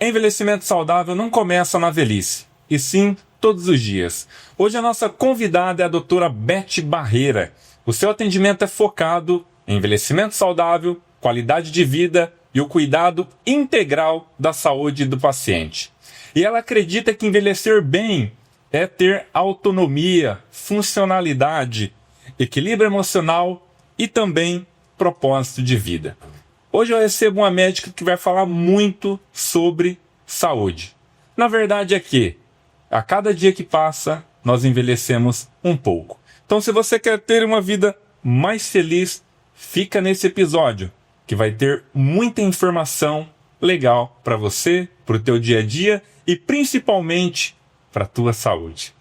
Envelhecimento saudável não começa na velhice, e sim todos os dias. Hoje a nossa convidada é a doutora Beth Barreira. O seu atendimento é focado em envelhecimento saudável, qualidade de vida e o cuidado integral da saúde do paciente. E ela acredita que envelhecer bem é ter autonomia, funcionalidade, equilíbrio emocional e também propósito de vida. Hoje eu recebo uma médica que vai falar muito sobre saúde. Na verdade é que, a cada dia que passa, nós envelhecemos um pouco. Então, se você quer ter uma vida mais feliz, fica nesse episódio, que vai ter muita informação legal para você, para o teu dia a dia e principalmente para a tua saúde.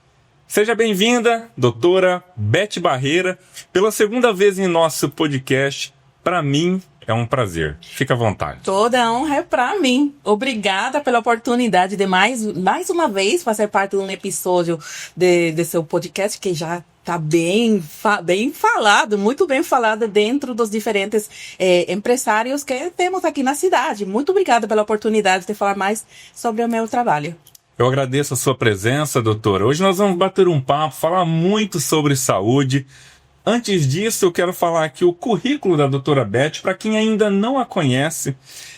Seja bem-vinda, doutora Beth Barreira, pela segunda vez em nosso podcast. Para mim, é um prazer. Fica à vontade. Toda a honra é para mim. Obrigada pela oportunidade de mais uma vez fazer parte de um episódio de seu podcast que já está bem falado, muito bem falado dentro dos diferentes empresários que temos aqui na cidade. Muito obrigada pela oportunidade de falar mais sobre o meu trabalho. Eu agradeço a sua presença, doutora. Hoje nós vamos bater um papo, falar muito sobre saúde. Antes disso, eu quero falar aqui o currículo da doutora Beth. Para quem ainda não a conhece,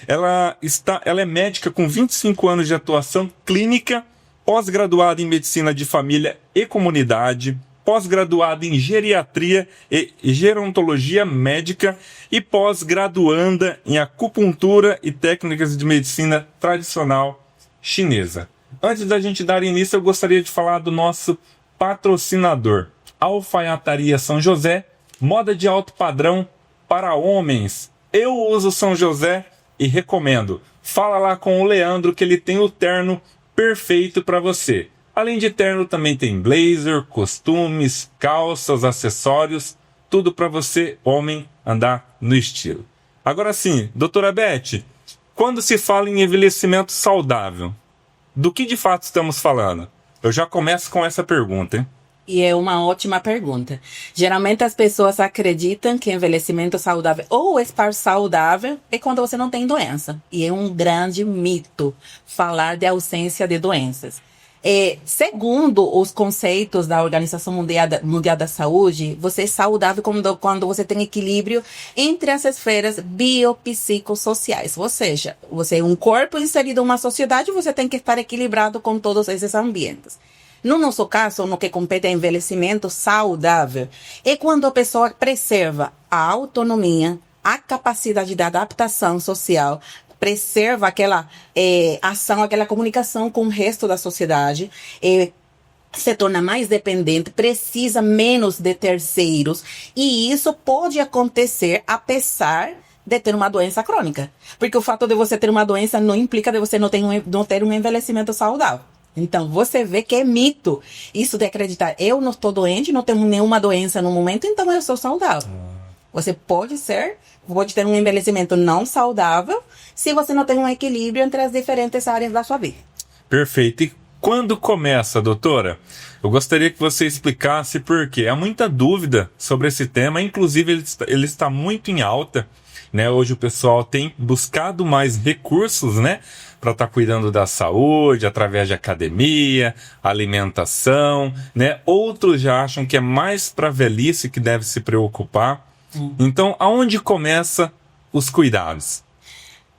ela é médica com 25 anos de atuação clínica, pós-graduada em medicina de família e comunidade, pós-graduada em geriatria e gerontologia médica e pós-graduanda em acupuntura e técnicas de medicina tradicional chinesa. Antes da gente dar início, eu gostaria de falar do nosso patrocinador. Alfaiataria São José, moda de alto padrão para homens. Eu uso São José e recomendo. Fala lá com o Leandro que ele tem o terno perfeito para você. Além de terno, também tem blazer, costumes, calças, acessórios, tudo para você, homem, andar no estilo. Agora sim, doutora Beth, quando se fala em envelhecimento saudável, do que de fato estamos falando? Eu já começo com essa pergunta, hein? E é uma ótima pergunta. Geralmente as pessoas acreditam que envelhecimento saudável ou estar saudável é quando você não tem doença. E é um grande mito falar de ausência de doenças. Segundo os conceitos da Organização Mundial da Saúde, você é saudável quando você tem equilíbrio entre as esferas biopsicossociais. Ou seja, você é um corpo inserido em uma sociedade, você tem que estar equilibrado com todos esses ambientes. No nosso caso, no que compete a envelhecimento saudável, é quando a pessoa preserva a autonomia, a capacidade de adaptação social, preserva aquela ação, aquela comunicação com o resto da sociedade, se torna mais dependente, precisa menos de terceiros, e isso pode acontecer apesar de ter uma doença crônica. Porque o fato de você ter uma doença não implica de você não ter um envelhecimento saudável. Então, você vê que é mito isso de acreditar, eu não estou doente, não tenho nenhuma doença no momento, então eu sou saudável. Você pode ter um envelhecimento não saudável se você não tem um equilíbrio entre as diferentes áreas da sua vida. Perfeito. E quando começa, doutora? Eu gostaria que você explicasse por quê. Há muita dúvida sobre esse tema, inclusive ele está muito em alta, né? Hoje o pessoal tem buscado mais recursos, né, para estar cuidando da saúde através de academia, alimentação, né? Outros já acham que é mais para a velhice que deve se preocupar. Então, aonde começa os cuidados?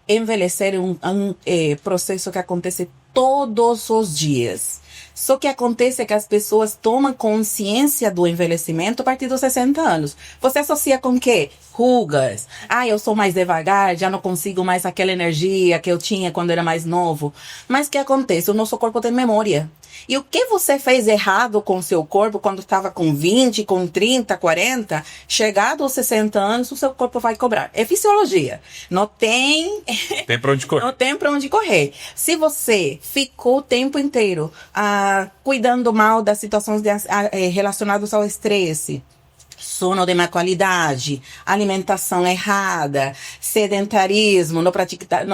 Envelhecer é um processo que acontece todos os dias. Só que acontece que as pessoas tomam consciência do envelhecimento a partir dos 60 anos. Você associa com o quê? Rugas. Eu sou mais devagar, já não consigo mais aquela energia que eu tinha quando era mais novo. Mas o que acontece? O nosso corpo tem memória. E o que você fez errado com o seu corpo quando estava com 20, com 30, 40, chegado aos 60 anos, o seu corpo vai cobrar. É fisiologia. Não tem para onde correr. Não tem para onde correr. Se você ficou o tempo inteiro cuidando mal das situações relacionadas ao estresse, sono de má qualidade, alimentação errada, sedentarismo, não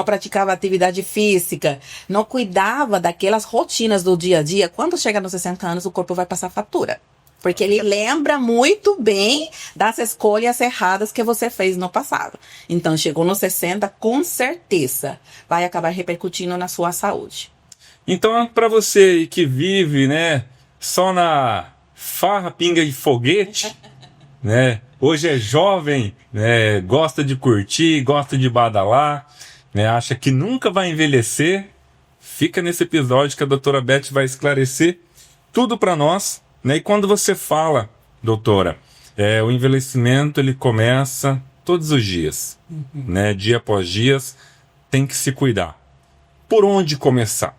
praticava atividade física, não cuidava daquelas rotinas do dia a dia, quando chega nos 60 anos o corpo vai passar fatura. Porque ele lembra muito bem das escolhas erradas que você fez no passado. Então, chegou nos 60, com certeza, vai acabar repercutindo na sua saúde. Então, para você que vive, né, só na farra, pinga e foguete, né, hoje é jovem, né, gosta de curtir, gosta de badalar, né, acha que nunca vai envelhecer, fica nesse episódio que a doutora Beth vai esclarecer tudo para nós, né? E quando você fala, doutora, o envelhecimento ele começa todos os dias, né? Dia após dia, tem que se cuidar. Por onde começar?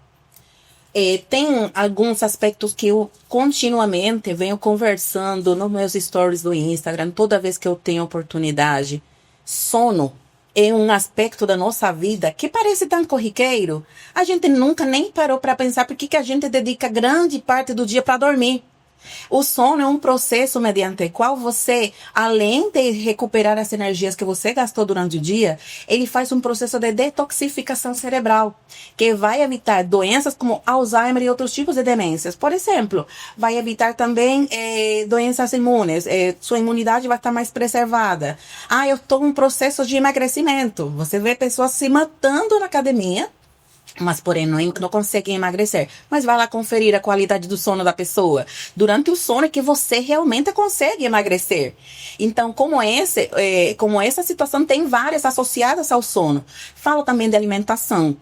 Tem alguns aspectos que eu continuamente venho conversando nos meus stories do Instagram, toda vez que eu tenho oportunidade. Sono é um aspecto da nossa vida que parece tão corriqueiro. A gente nunca nem parou para pensar por que a gente dedica grande parte do dia para dormir. O sono é um processo mediante o qual você, além de recuperar as energias que você gastou durante o dia, ele faz um processo de detoxificação cerebral, que vai evitar doenças como Alzheimer e outros tipos de demências. Por exemplo, vai evitar também doenças imunes, sua imunidade vai estar mais preservada. Eu estou em um processo de emagrecimento. Você vê pessoas se matando na academia, mas porém não conseguem emagrecer. Mas vai lá conferir a qualidade do sono da pessoa. Durante o sono é que você realmente consegue emagrecer. Então, como essa situação tem várias associadas ao sono. Falo também de alimentação.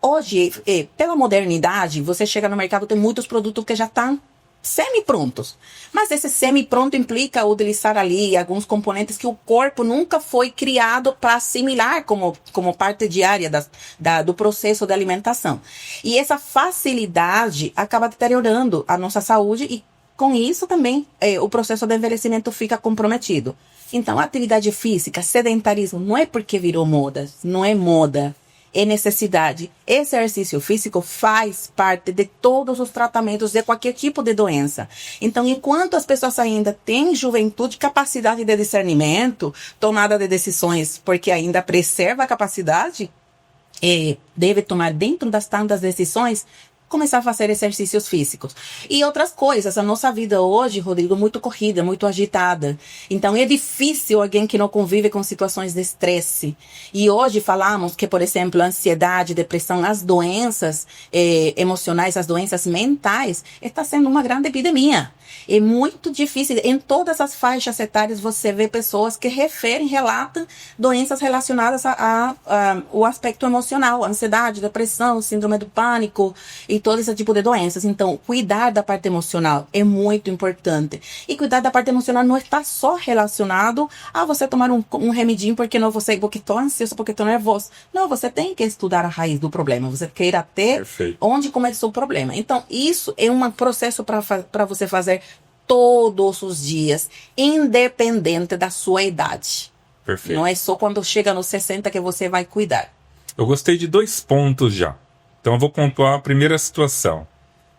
Hoje, pela modernidade, você chega no mercado, tem muitos produtos que já estão semi-prontos. Mas esse semi-pronto implica utilizar ali alguns componentes que o corpo nunca foi criado para assimilar como parte diária do processo de alimentação. E essa facilidade acaba deteriorando a nossa saúde e, com isso, também o processo de envelhecimento fica comprometido. Então, a atividade física, sedentarismo, não é porque virou moda, não é moda. É necessidade. Esse exercício físico faz parte de todos os tratamentos de qualquer tipo de doença. Então, enquanto as pessoas ainda têm juventude, capacidade de discernimento, tomada de decisões, porque ainda preserva a capacidade, deve tomar dentro das tantas decisões, começar a fazer exercícios físicos. E outras coisas. A nossa vida hoje, Rodrigo, é muito corrida, muito agitada. Então, é difícil alguém que não convive com situações de estresse. E hoje falamos que, por exemplo, a ansiedade, depressão, as doenças emocionais, as doenças mentais, está sendo uma grande epidemia. É muito difícil. Em todas as faixas etárias, você vê pessoas que relatam doenças relacionadas ao aspecto emocional, ansiedade, depressão, síndrome do pânico e todo esse tipo de doenças. Então, cuidar da parte emocional é muito importante. E cuidar da parte emocional não está só relacionado a você tomar um remedinho porque estou ansioso, porque estou nervoso. Não, você tem que estudar a raiz do problema. Você quer ir até onde começou o problema. Então, isso é um processo para você fazer todos os dias, independente da sua idade. Perfeito. Não é só quando chega nos 60 que você vai cuidar. Eu gostei de 2 pontos já. Então eu vou pontuar a primeira situação.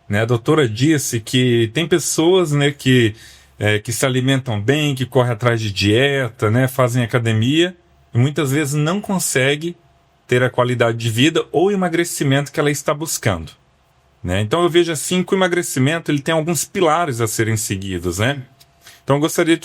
Né? A doutora disse que tem pessoas, né, que se alimentam bem, que correm atrás de dieta, né, fazem academia, e muitas vezes não consegue ter a qualidade de vida ou emagrecimento que ela está buscando. Né? Então eu vejo assim que o emagrecimento ele tem alguns pilares a serem seguidos, né? Então eu gostaria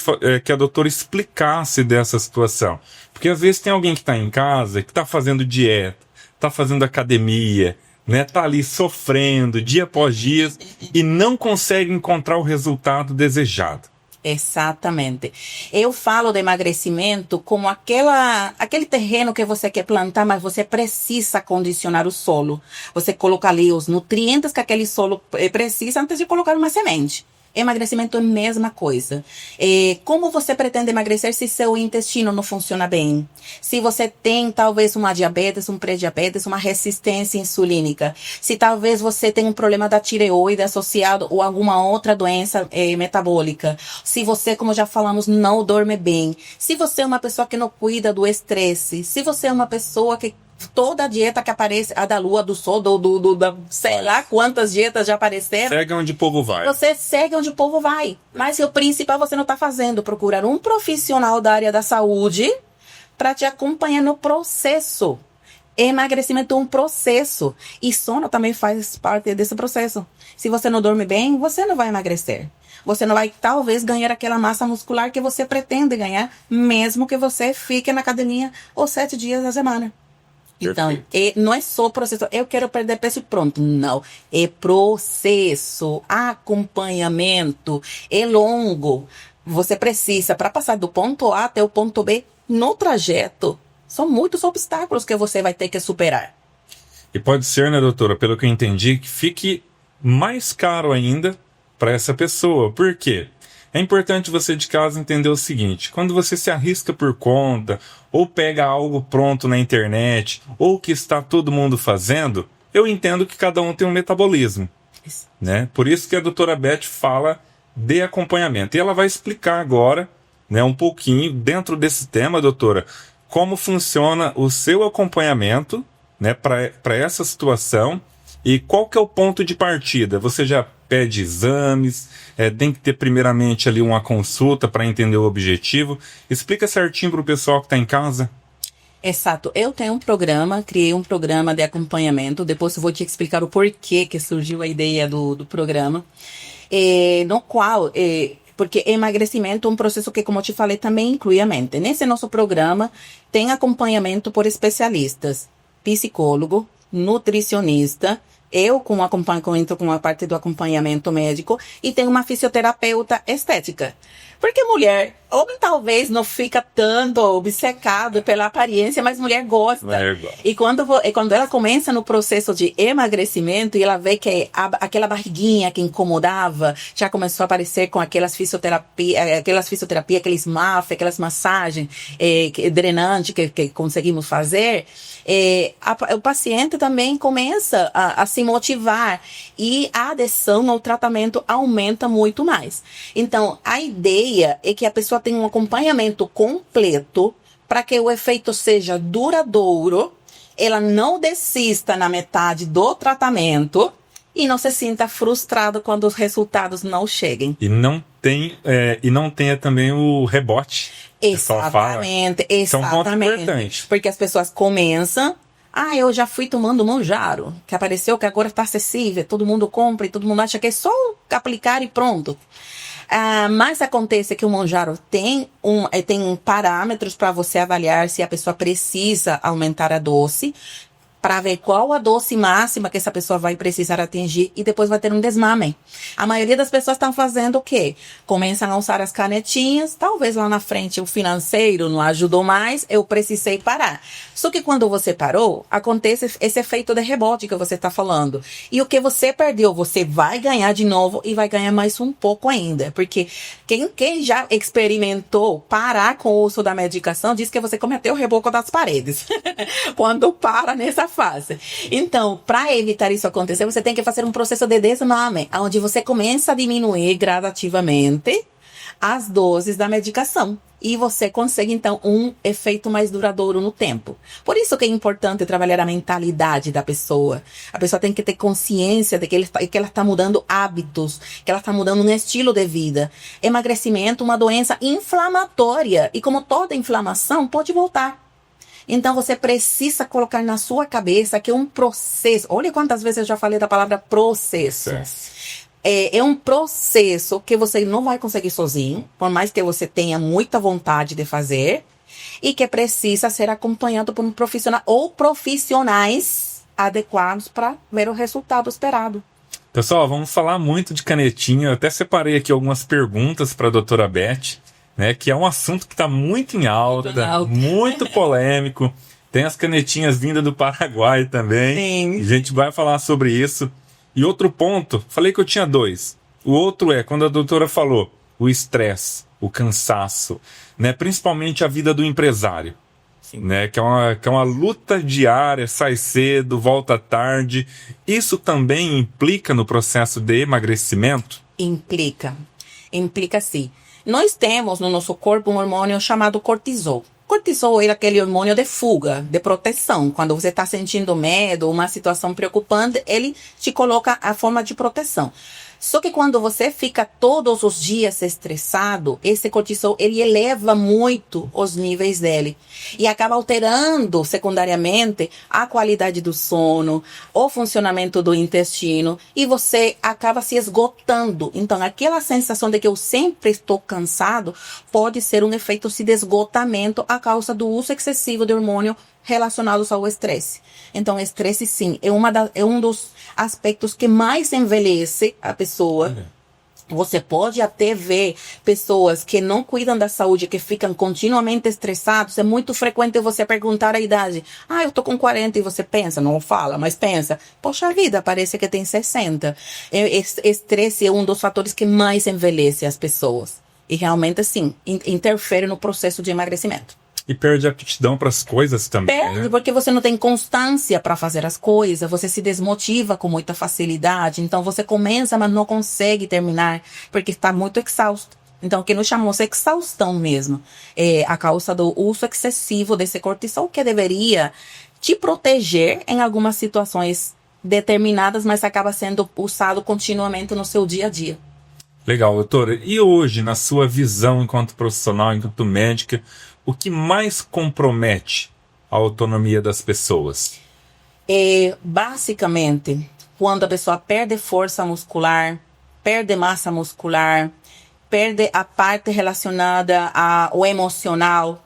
que a doutora explicasse dessa situação. Porque às vezes tem alguém que está em casa, que está fazendo dieta, está fazendo academia, né? Está ali sofrendo dia após dia e não consegue encontrar o resultado desejado. Exatamente. Eu falo de emagrecimento como aquele terreno que você quer plantar, mas você precisa condicionar o solo. Você coloca ali os nutrientes que aquele solo precisa antes de colocar uma semente. Emagrecimento é a mesma coisa. Como você pretende emagrecer se seu intestino não funciona bem? Se você tem talvez uma diabetes, um pré-diabetes, uma resistência insulínica. Se talvez você tem um problema da tireoide associado ou alguma outra doença metabólica. Se você, como já falamos, não dorme bem. Se você é uma pessoa que não cuida do estresse. Se você é uma pessoa que toda dieta que aparece, a da lua, do sol, sei lá quantas dietas já apareceram. Segue onde o povo vai. Você segue onde o povo vai. Mas o principal você não está fazendo. Procurar um profissional da área da saúde para te acompanhar no processo. Emagrecimento é um processo. E sono também faz parte desse processo. Se você não dorme bem, você não vai emagrecer. você não vai talvez ganhar aquela massa muscular que você pretende ganhar, mesmo que você fique na academia os 7 dias da semana. Então, não é só processo, eu quero perder peso e pronto. Não, é processo, acompanhamento, é longo. Você precisa, para passar do ponto A até o ponto B, no trajeto, são muitos obstáculos que você vai ter que superar. E pode ser, né, doutora, pelo que eu entendi, que fique mais caro ainda para essa pessoa. Por quê? É importante você de casa entender o seguinte: quando você se arrisca por conta, ou pega algo pronto na internet, ou que está todo mundo fazendo, eu entendo que cada um tem um metabolismo, né? Por isso que a doutora Beth fala de acompanhamento. E ela vai explicar agora, né, um pouquinho, dentro desse tema, doutora, como funciona o seu acompanhamento, né, para essa situação, e qual que é o ponto de partida. Você já pede exames, tem que ter primeiramente ali uma consulta para entender o objetivo. Explica certinho para o pessoal que está em casa. Exato. Eu tenho um programa, criei um programa de acompanhamento, depois eu vou te explicar o porquê que surgiu a ideia do programa, no qual... porque emagrecimento é um processo que, como eu te falei, também inclui a mente. Nesse nosso programa, tem acompanhamento por especialistas, psicólogo, nutricionista, eu com acompanhamento, com a parte do acompanhamento médico, e tem uma fisioterapeuta estética. Porque mulher, homem talvez não fica tanto obcecado pela aparência, mas mulher gosta. E quando ela começa no processo de emagrecimento e ela vê que aquela barriguinha que incomodava já começou a aparecer com aquelas fisioterapia, aqueles MAF, aquelas massagens drenantes que conseguimos fazer, o paciente também começa a se motivar e a adesão ao tratamento aumenta muito mais. Então, a ideia é que a pessoa tenha um acompanhamento completo para que o efeito seja duradouro, ela não desista na metade do tratamento e não se sinta frustrado quando os resultados não cheguem. E não tenha também o rebote. Exatamente, Isso é um ponto importante. Porque as pessoas começam, eu já fui tomando Monjaro, que apareceu que agora está acessível, todo mundo compra e todo mundo acha que é só aplicar e pronto. Mas acontece que o Monjaro tem parâmetros para você avaliar se a pessoa precisa aumentar a dose, para ver qual a dose máxima que essa pessoa vai precisar atingir e depois vai ter um desmame. A maioria das pessoas estão fazendo o quê? Começam a usar as canetinhas, talvez lá na frente o financeiro não ajudou mais, eu precisei parar. Só que quando você parou, acontece esse efeito de rebote que você está falando. E o que você perdeu, você vai ganhar de novo e vai ganhar mais um pouco ainda. Porque quem já experimentou parar com o uso da medicação, diz que você cometeu o reboco das paredes. Quando para nessa fase. Então, para evitar isso acontecer, você tem que fazer um processo de desmame, onde você começa a diminuir gradativamente as doses da medicação. E você consegue, então, um efeito mais duradouro no tempo. Por isso que é importante trabalhar a mentalidade da pessoa. A pessoa tem que ter consciência de que ela está mudando hábitos, que ela está mudando um estilo de vida. Emagrecimento é uma doença inflamatória. E como toda inflamação, pode voltar. Então, você precisa colocar na sua cabeça que é um processo. Olha quantas vezes eu já falei da palavra processo. É um processo que você não vai conseguir sozinho, por mais que você tenha muita vontade de fazer, e que precisa ser acompanhado por um profissional ou profissionais adequados para ver o resultado esperado. Pessoal, vamos falar muito de canetinha. Eu até separei aqui algumas perguntas para a doutora Beth, né, que é um assunto que está muito em alta, muito polêmico. Tem as canetinhas vindas do Paraguai também. Sim. A gente vai falar sobre isso. E outro ponto, falei que eu tinha 2. O outro é, quando a doutora falou, o estresse, o cansaço, né, principalmente a vida do empresário. Né, que é uma luta diária, sai cedo, volta tarde. Isso também implica no processo de emagrecimento? Implica sim. Nós temos no nosso corpo um hormônio chamado cortisol. Cortisol é aquele hormônio de fuga, de proteção. Quando você está sentindo medo, uma situação preocupante, ele te coloca a forma de proteção. Só que quando você fica todos os dias estressado, esse cortisol, ele eleva muito os níveis dele. E acaba alterando, secundariamente, a qualidade do sono, o funcionamento do intestino. E você acaba se esgotando. Então, aquela sensação de que eu sempre estou cansado, pode ser um efeito de esgotamento a causa do uso excessivo de hormônio relacionados ao estresse. Então, estresse, sim, é um dos aspectos que mais envelhece a pessoa. Você pode até ver pessoas que não cuidam da saúde, que ficam continuamente estressados. É muito frequente você perguntar a idade. Eu tô com 40 e você pensa, não fala, mas pensa. Poxa vida, parece que tem 60. Estresse é um dos fatores que mais envelhece as pessoas. E realmente, sim, interfere no processo de emagrecimento. E perde a aptidão para as coisas também. Perde, porque você não tem constância para fazer as coisas, você se desmotiva com muita facilidade, então você começa, mas não consegue terminar, porque está muito exausto. Então, o que nós chamamos de exaustão mesmo, é a causa do uso excessivo desse cortisol, que deveria te proteger em algumas situações determinadas, mas acaba sendo usado continuamente no seu dia a dia. Legal, doutora. E hoje, na sua visão enquanto profissional, enquanto médica, o que mais compromete a autonomia das pessoas? Basicamente, quando a pessoa perde força muscular, perde massa muscular, perde a parte relacionada ao emocional,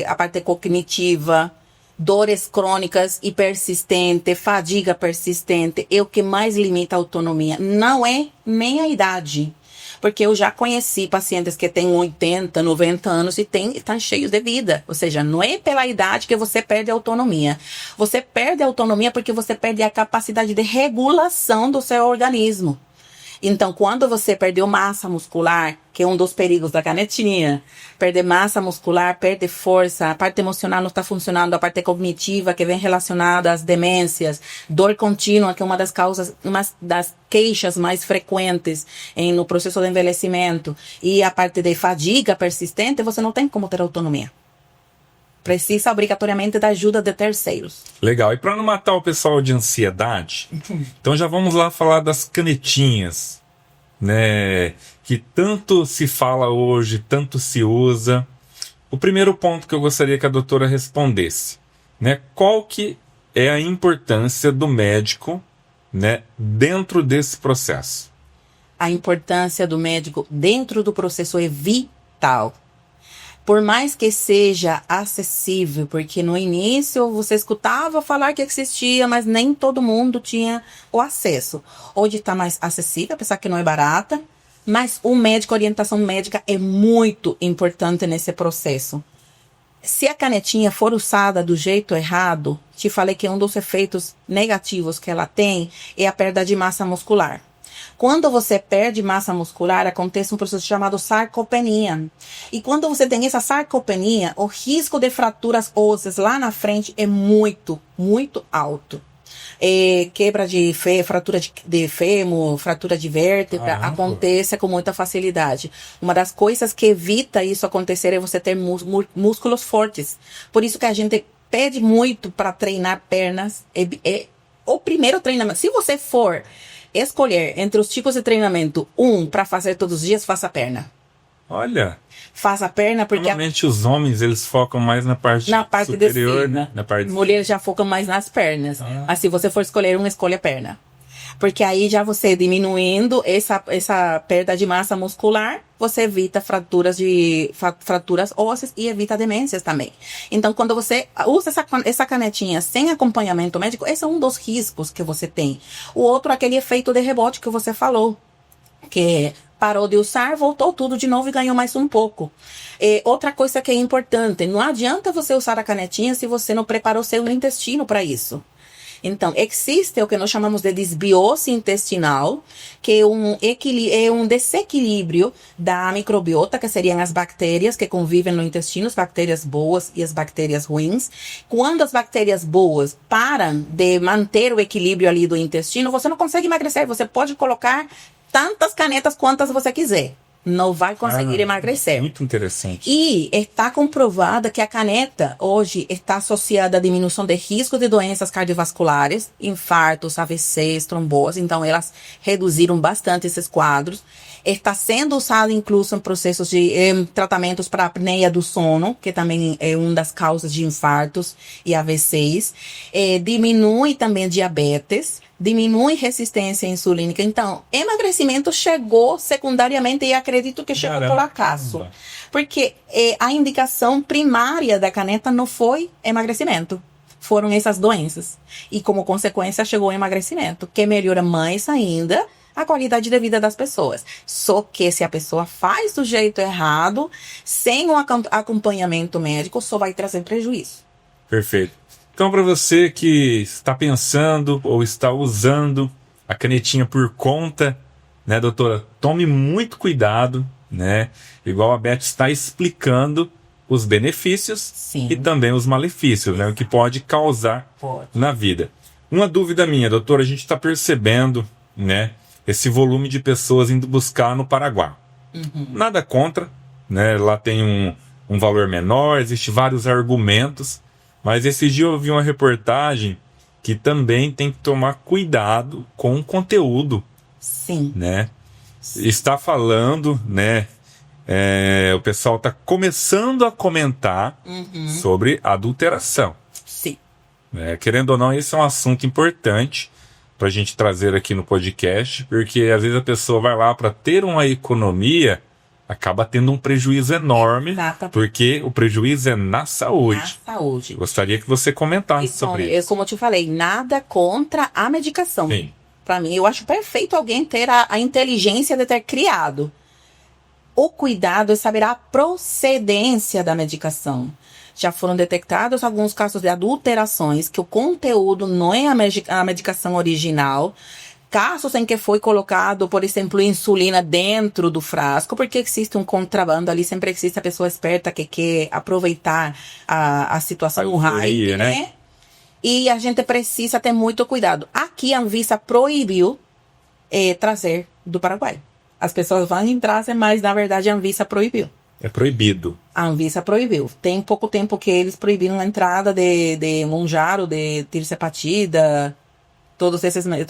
a parte cognitiva, dores crônicas e persistentes, fadiga persistente, é o que mais limita a autonomia. Não é nem a idade. Porque eu já conheci pacientes que têm 80, 90 anos e estão cheios de vida. Ou seja, não é pela idade que você perde a autonomia. Você perde a autonomia porque você perde a capacidade de regulação do seu organismo. Então, quando você perdeu massa muscular, que é um dos perigos da canetinha, perder massa muscular, perde força, a parte emocional não está funcionando, a parte cognitiva que vem relacionada às demências, dor contínua, que é uma das causas, uma das queixas mais frequentes no processo de envelhecimento, e a parte de fadiga persistente, você não tem como ter autonomia. Precisa obrigatoriamente da ajuda de terceiros. Legal. E para não matar o pessoal de ansiedade, então já vamos lá falar das canetinhas, né? Que tanto se fala hoje, tanto se usa. O primeiro ponto que eu gostaria que a doutora respondesse, né? Qual que é a importância do médico, né, dentro desse processo? A importância do médico dentro do processo é vital. Por mais que seja acessível, porque no início você escutava falar que existia, mas nem todo mundo tinha o acesso. Hoje está mais acessível, apesar que não é barata, mas o médico, a orientação médica é muito importante nesse processo. Se a canetinha for usada do jeito errado, te falei que um dos efeitos negativos que ela tem é a perda de massa muscular. Quando você perde massa muscular, acontece um processo chamado sarcopenia. E quando você tem essa sarcopenia, o risco de fraturas ósseas lá na frente é muito, muito alto. Quebra de fratura de fêmur, fratura de vértebra, acontece com muita facilidade. Uma das coisas que evita isso acontecer é você ter músculos fortes. Por isso que a gente pede muito para treinar pernas. O primeiro treinamento, se você for escolher entre os tipos de treinamento, para fazer todos os dias, faça a perna. Olha. Faça a perna porque... Normalmente os homens, eles focam mais na parte superior, de cima, né? Na parte... Mulheres já focam mais nas pernas. Mas se você for escolher escolha a perna. Porque aí já você diminuindo essa perda de massa muscular, você evita fraturas ósseas e evita demências também. Então, quando você usa essa canetinha sem acompanhamento médico, esse é um dos riscos que você tem. O outro, aquele efeito de rebote que você falou, que parou de usar, voltou tudo de novo e ganhou mais um pouco. Outra coisa que é importante, não adianta você usar a canetinha se você não preparou seu intestino para isso. Então, existe o que nós chamamos de desbiose intestinal, que é um desequilíbrio da microbiota, que seriam as bactérias que convivem no intestino, as bactérias boas e as bactérias ruins. Quando as bactérias boas param de manter o equilíbrio ali do intestino, você não consegue emagrecer. Você pode colocar tantas canetas quantas você quiser. não vai conseguir emagrecer. Muito interessante. E está comprovada que a caneta hoje está associada à diminuição de risco de doenças cardiovasculares, infartos, AVCs, trombose. Então, elas reduziram bastante esses quadros. Está sendo usada incluso em processos de tratamentos para a apneia do sono, que também é uma das causas de infartos e AVCs. Diminui também diabetes, diminui resistência insulínica. Então, emagrecimento chegou secundariamente e acredito que chegou por acaso. Porque a indicação primária da caneta não foi emagrecimento. Foram essas doenças. E como consequência chegou o emagrecimento, que melhora mais ainda a qualidade de vida das pessoas. Só que se a pessoa faz do jeito errado, sem um acompanhamento médico, só vai trazer prejuízo. Perfeito. Então, para você que está pensando ou está usando a canetinha por conta, né, doutora, tome muito cuidado, né? Igual a Beth está explicando os benefícios Sim. e também os malefícios, né? O que pode causar na vida. Uma dúvida minha, doutora, a gente está percebendo, né, esse volume de pessoas indo buscar no Paraguai. Nada contra, né? Lá tem um valor menor, existem vários argumentos, mas esse dia eu vi uma reportagem que também tem que tomar cuidado com o conteúdo. Sim. Né? Está falando, né? O pessoal está começando a comentar sobre adulteração. Sim. Querendo ou não, esse é um assunto importante para a gente trazer aqui no podcast, porque às vezes a pessoa vai lá para ter uma economia, acaba tendo um prejuízo enorme, porque o prejuízo é na saúde. Na saúde. Gostaria que você comentasse sobre isso. Como eu te falei, nada contra a medicação. Sim. Para mim, eu acho perfeito alguém ter a inteligência de ter criado. O cuidado é saber a procedência da medicação. Já foram detectados alguns casos de adulterações, que o conteúdo não é a medicação original. Casos em que foi colocado, por exemplo, insulina dentro do frasco, porque existe um contrabando ali, sempre existe a pessoa esperta que quer aproveitar a situação, o hype, né? E a gente precisa ter muito cuidado. Aqui a Anvisa proibiu trazer do Paraguai. As pessoas vão entrar, mas na verdade a Anvisa proibiu. É proibido. A Anvisa proibiu. Tem pouco tempo que eles proibiram a entrada de Monjaro, de tirsepatida, todos esses nomes,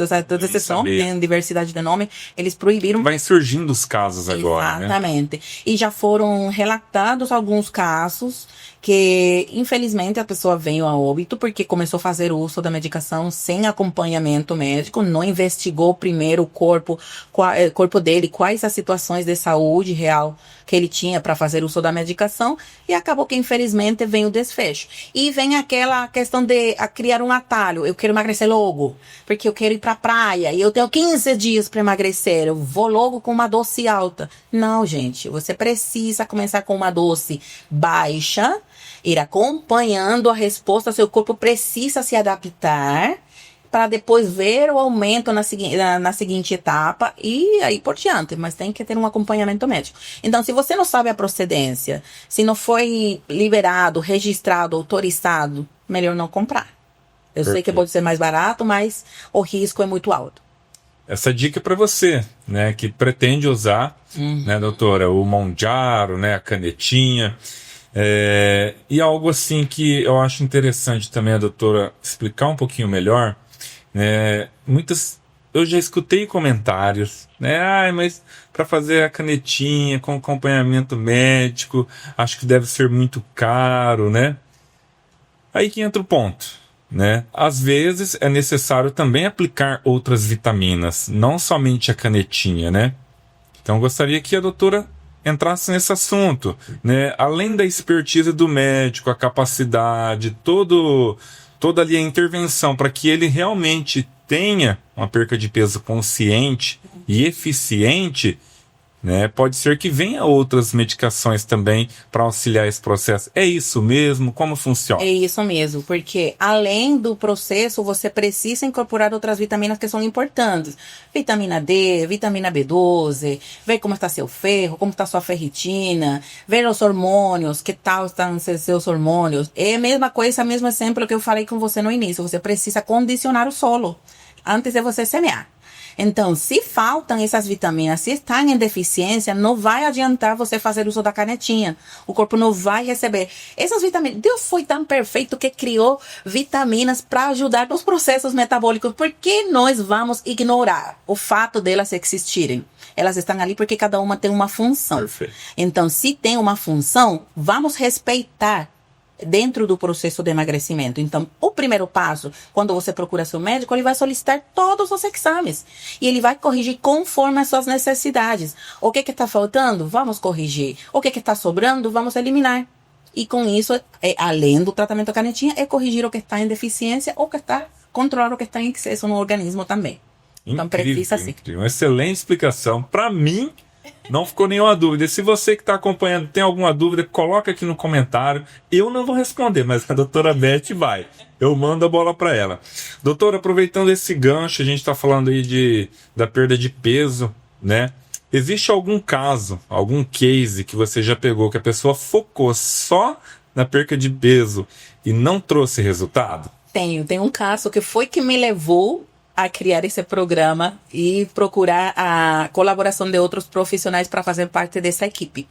tem diversidade de nome, eles proibiram. Vai surgindo os casos agora, exatamente. Né? E já foram relatados alguns casos que, infelizmente, a pessoa veio a óbito porque começou a fazer uso da medicação sem acompanhamento médico, não investigou primeiro o corpo dele, quais as situações de saúde real que ele tinha para fazer uso da medicação, e acabou que, infelizmente, vem o desfecho. E vem aquela questão de criar um atalho. Eu quero emagrecer logo, porque eu quero ir para a praia, e eu tenho 15 dias para emagrecer, eu vou logo com uma dose alta. Não, gente, você precisa começar com uma dose baixa, ir acompanhando a resposta, seu corpo precisa se adaptar, para depois ver o aumento na seguinte etapa e aí por diante, mas tem que ter um acompanhamento médico. Então, se você não sabe a procedência, se não foi liberado, registrado, autorizado, melhor não comprar. Eu sei que pode ser mais barato, mas o risco é muito alto. Essa dica é para você, né, que pretende usar, né, doutora, o Monjaro, né, a canetinha. E algo assim que eu acho interessante também a doutora explicar um pouquinho melhor. Eu já escutei comentários, né? Mas para fazer a canetinha com acompanhamento médico, acho que deve ser muito caro, né? Aí que entra o ponto, né? Às vezes é necessário também aplicar outras vitaminas, não somente a canetinha, né? Então gostaria que a doutora entrasse nesse assunto, né? Além da expertise do médico, a capacidade, toda ali a intervenção para que ele realmente tenha uma perca de peso consciente e eficiente, né? Pode ser que venha outras medicações também para auxiliar esse processo. É isso mesmo? Como funciona? É isso mesmo, porque além do processo, você precisa incorporar outras vitaminas que são importantes. Vitamina D, vitamina B12, ver como está seu ferro, como está sua ferritina, ver os hormônios, que tal estão seus hormônios. É a mesma coisa, mesmo exemplo que eu falei com você no início. Você precisa condicionar o solo antes de você semear. Então, se faltam essas vitaminas, se estão em deficiência, não vai adiantar você fazer uso da canetinha. O corpo não vai receber. Essas vitaminas, Deus foi tão perfeito que criou vitaminas para ajudar nos processos metabólicos. Por que nós vamos ignorar o fato delas existirem? Elas estão ali porque cada uma tem uma função. Perfeito. Então, se tem uma função, vamos respeitar dentro do processo de emagrecimento. Então, o primeiro passo, quando você procura seu médico, ele vai solicitar todos os exames. E ele vai corrigir conforme as suas necessidades. O que está faltando? Vamos corrigir. O que está sobrando? Vamos eliminar. E com isso, além do tratamento da canetinha, é corrigir o que está em deficiência ou controlar o que está em excesso no organismo também. Então, precisa sim. Uma excelente explicação. Para mim, não ficou nenhuma dúvida. Se você que está acompanhando tem alguma dúvida, coloca aqui no comentário. Eu não vou responder, mas a doutora Beth vai. Eu mando a bola para ela. Doutora, aproveitando esse gancho, a gente está falando aí da perda de peso, né? Existe algum caso, algum case que você já pegou, que a pessoa focou só na perda de peso e não trouxe resultado? Tem um caso que foi que me levou a criar esse programa e procurar a colaboração de outros profissionais para fazer parte dessa equipe.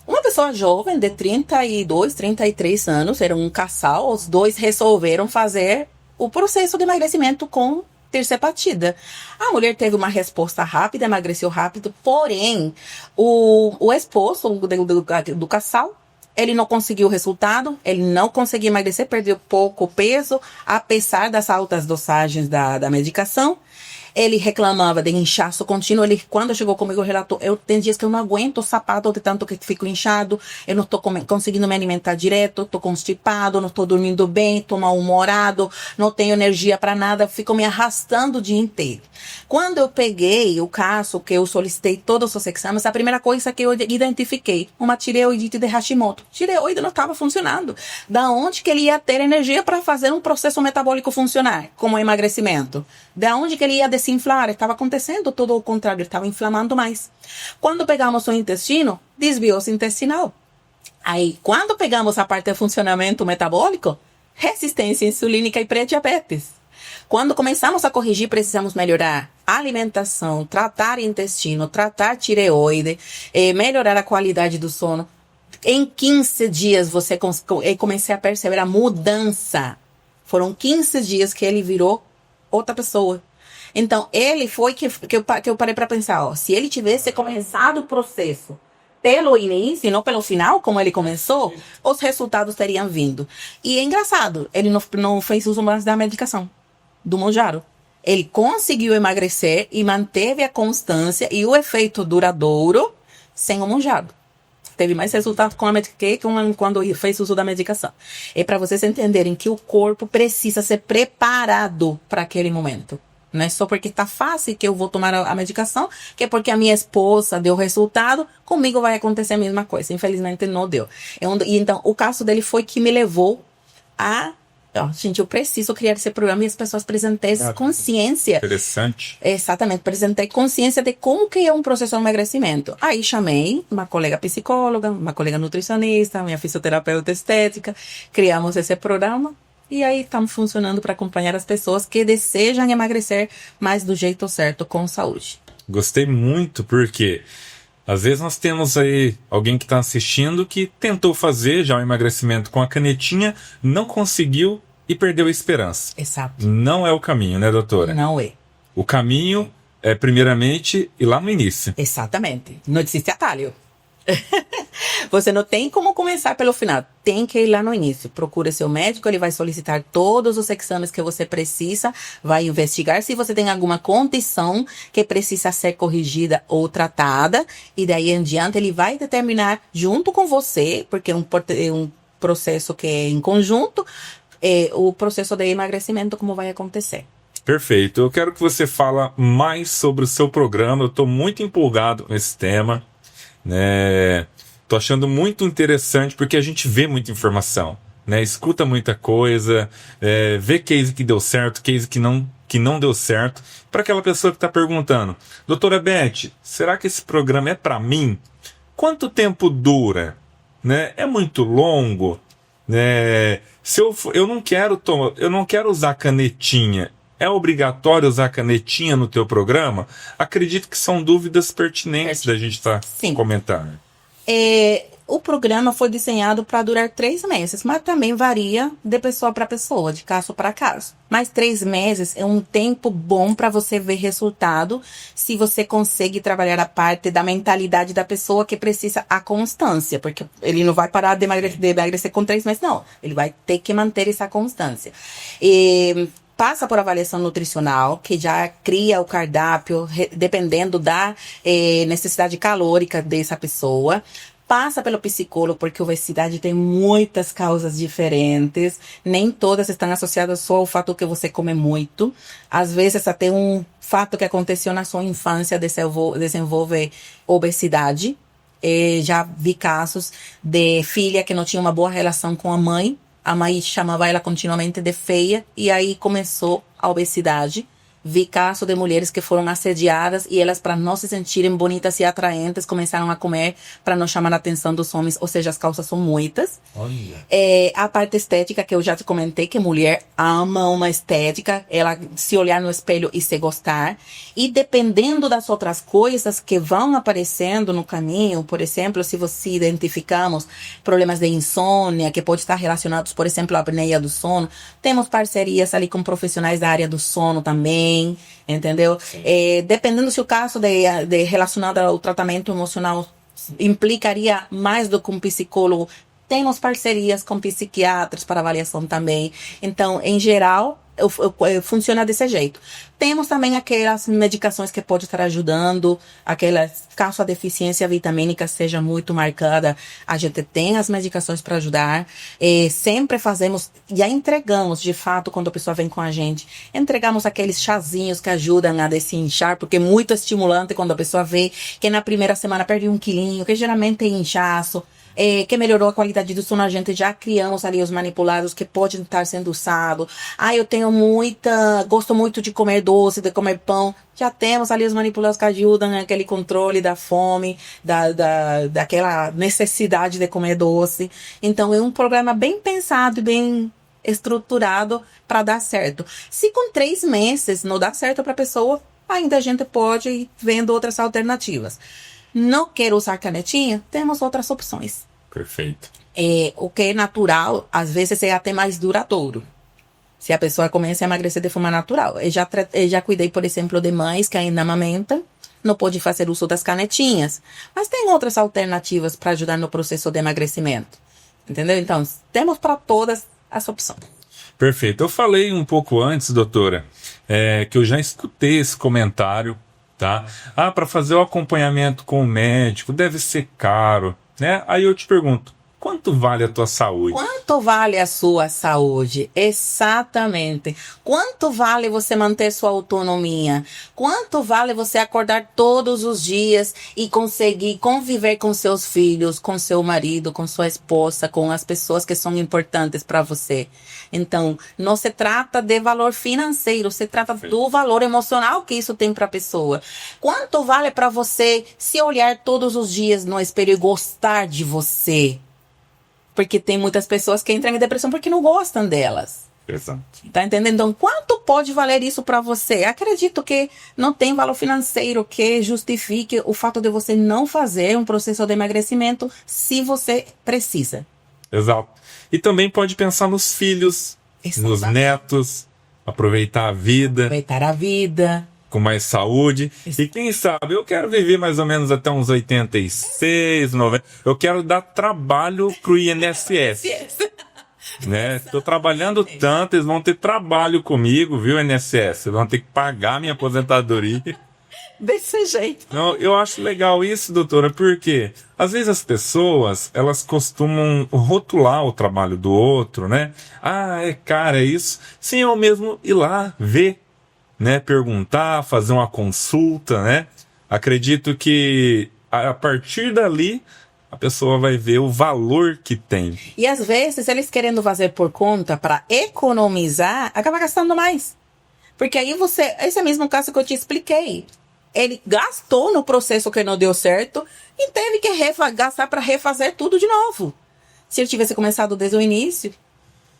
Uma pessoa jovem de 32, 33 anos, era um casal, os dois resolveram fazer o processo de emagrecimento com tirzepatida. A mulher teve uma resposta rápida, emagreceu rápido, porém, o esposo do casal, ele não conseguiu o resultado, ele não conseguiu emagrecer, perdeu pouco peso, apesar das altas dosagens da medicação. Ele reclamava de inchaço contínuo. Ele, quando chegou comigo, relatou: tem dias que eu não aguento o sapato de tanto que fico inchado, eu não estou conseguindo me alimentar direto, estou constipado, não estou dormindo bem, estou mal-humorado, não tenho energia para nada, fico me arrastando o dia inteiro. Quando eu peguei o caso, que eu solicitei todos os exames, a primeira coisa que eu identifiquei, uma tireoidite de Hashimoto. Tireoide não estava funcionando. Da onde que ele ia ter energia para fazer um processo metabólico funcionar, como o emagrecimento? Da onde que ele ia desinflar? Estava acontecendo todo o contrário, ele estava inflamando mais. Quando pegamos o intestino, desbiose intestinal. Aí, quando pegamos a parte de funcionamento metabólico, resistência insulínica e pré-diabetes. Quando começamos a corrigir, precisamos melhorar a alimentação, tratar intestino, tratar tireoide, melhorar a qualidade do sono. Em 15 dias, comecei a perceber a mudança. Foram 15 dias que ele virou outra pessoa. Então, ele foi que eu parei para pensar, se ele tivesse começado o processo pelo início e não pelo final, como ele começou, os resultados teriam vindo. E é engraçado, ele não fez uso mais da medicação, do Mounjaro. Ele conseguiu emagrecer e manteve a constância e o efeito duradouro sem o Mounjaro. Teve mais resultado com a medicação quando fez uso da medicação. É para vocês entenderem que o corpo precisa ser preparado para aquele momento. Não é só porque está fácil que eu vou tomar a medicação, que é porque a minha esposa deu resultado, comigo vai acontecer a mesma coisa. Infelizmente não deu. Então, o caso dele foi que me levou a... gente, eu preciso criar esse programa e as pessoas presentem consciência. Interessante. Exatamente, apresentei consciência de como que é um processo de emagrecimento. Aí chamei uma colega psicóloga, uma colega nutricionista, minha fisioterapeuta estética, criamos esse programa e aí estamos funcionando para acompanhar as pessoas que desejam emagrecer, mas do jeito certo, com saúde. Gostei muito porque às vezes nós temos aí alguém que está assistindo que tentou fazer já o emagrecimento com a canetinha, não conseguiu e perdeu a esperança. Exato. Não é o caminho, né, doutora? Não é. O caminho é, primeiramente, ir lá no início. Exatamente. Não existe atalho. Você não tem como começar pelo final. Tem que ir lá no início. Procura seu médico, ele vai solicitar todos os exames que você precisa, vai investigar se você tem alguma condição que precisa ser corrigida ou tratada, e daí em diante ele vai determinar junto com você, porque é um processo que é em conjunto, o processo de emagrecimento, como vai acontecer. Perfeito. Eu quero que você fale mais sobre o seu programa. Eu estou muito empolgado com esse tema. Tô achando muito interessante porque a gente vê muita informação, né? Escuta muita coisa, vê case que deu certo, case que não deu certo. Para aquela pessoa que está perguntando: doutora Beth, será que esse programa é para mim? Quanto tempo dura? Né? É muito longo? Se eu não quero usar canetinha, É obrigatório usar canetinha no teu programa? Acredito que são dúvidas pertinentes da gente estar comentando. O programa foi desenhado para durar 3 meses, mas também varia de pessoa para pessoa, de caso para caso. Mas 3 meses é um tempo bom para você ver resultado, se você consegue trabalhar a parte da mentalidade da pessoa que precisa a constância, porque ele não vai parar de emagrecer com 3 meses, não. Ele vai ter que manter essa constância. Passa por avaliação nutricional, que já cria o cardápio, dependendo da necessidade calórica dessa pessoa. Passa pelo psicólogo, porque a obesidade tem muitas causas diferentes. Nem todas estão associadas só ao fato que você come muito. Às vezes, até um fato que aconteceu na sua infância desenvolve obesidade. Já vi casos de filha que não tinha uma boa relação com a mãe. A mãe chamava ela continuamente de feia. E aí começou a obesidade. Vi casos de mulheres que foram assediadas e elas, para não se sentirem bonitas e atraentes, começaram a comer para não chamar a atenção dos homens. Ou seja, as causas são muitas. Olha. A parte estética, que eu já te comentei, que mulher ama uma estética, ela se olhar no espelho e se gostar. E dependendo das outras coisas que vão aparecendo no caminho, por exemplo, se você identificamos problemas de insônia, que pode estar relacionados, por exemplo, à apneia do sono, temos parcerias ali com profissionais da área do sono também. Entendeu? Dependendo se o caso de relacionado ao tratamento emocional implicaria mais do que um psicólogo, temos parcerias com psiquiatras para avaliação também. Então, em geral, funciona desse jeito. Temos também aquelas medicações que podem estar ajudando, caso a deficiência vitamínica seja muito marcada, a gente tem as medicações para ajudar. Sempre fazemos, já entregamos, de fato, quando a pessoa vem com a gente, entregamos aqueles chazinhos que ajudam a desinchar, porque é muito estimulante quando a pessoa vê que na primeira semana perde 1 quilinho, que geralmente é inchaço, que melhorou a qualidade do sono. A gente já criamos ali os manipulados que podem estar sendo usados. Eu gosto muito de comer doce, de comer pão. Já temos ali os manipulados que ajudam naquele controle da fome, daquela necessidade de comer doce. Então é um programa bem pensado e bem estruturado para dar certo. Se com 3 meses não dá certo para a pessoa, ainda a gente pode ir vendo outras alternativas. Não quero usar canetinha, temos outras opções. Perfeito. O que é natural, às vezes é até mais duradouro. Se a pessoa começa a emagrecer de forma natural. Eu já cuidei, por exemplo, de mães que ainda amamentam, não pode fazer uso das canetinhas. Mas tem outras alternativas para ajudar no processo de emagrecimento. Entendeu? Então, temos para todas as opções. Perfeito. Eu falei um pouco antes, doutora, que eu já escutei esse comentário, tá? Para fazer o acompanhamento com o médico deve ser caro, né? Aí eu te pergunto, quanto vale a tua saúde? Quanto vale a sua saúde? Exatamente. Quanto vale você manter sua autonomia? Quanto vale você acordar todos os dias e conseguir conviver com seus filhos, com seu marido, com sua esposa, com as pessoas que são importantes para você? Então, não se trata de valor financeiro, se trata do valor emocional que isso tem para a pessoa. Quanto vale para você se olhar todos os dias no espelho e gostar de você? Porque tem muitas pessoas que entram em depressão porque não gostam delas. Exato. Tá entendendo? Então, quanto pode valer isso para você? Acredito que não tem valor financeiro que justifique o fato de você não fazer um processo de emagrecimento se você precisa. Exato. E também pode pensar nos filhos, nos netos, aproveitar a vida. Aproveitar a vida. Com mais saúde. E quem sabe, eu quero viver mais ou menos até uns 86, 90. Eu quero dar trabalho pro INSS. Né? Estou trabalhando tanto, eles vão ter trabalho comigo, viu, INSS? Vocês vão ter que pagar minha aposentadoria. Desse jeito. Não, eu acho legal isso, doutora, porque às vezes as pessoas, elas costumam rotular o trabalho do outro, né? É isso. Sem eu mesmo ir lá ver, né? Perguntar, fazer uma consulta, né? Acredito que a partir dali a pessoa vai ver o valor que tem. E às vezes eles querendo fazer por conta para economizar, acaba gastando mais. Porque aí esse é o mesmo caso que eu te expliquei. Ele gastou no processo que não deu certo e teve que gastar para refazer tudo de novo. Se ele tivesse começado desde o início,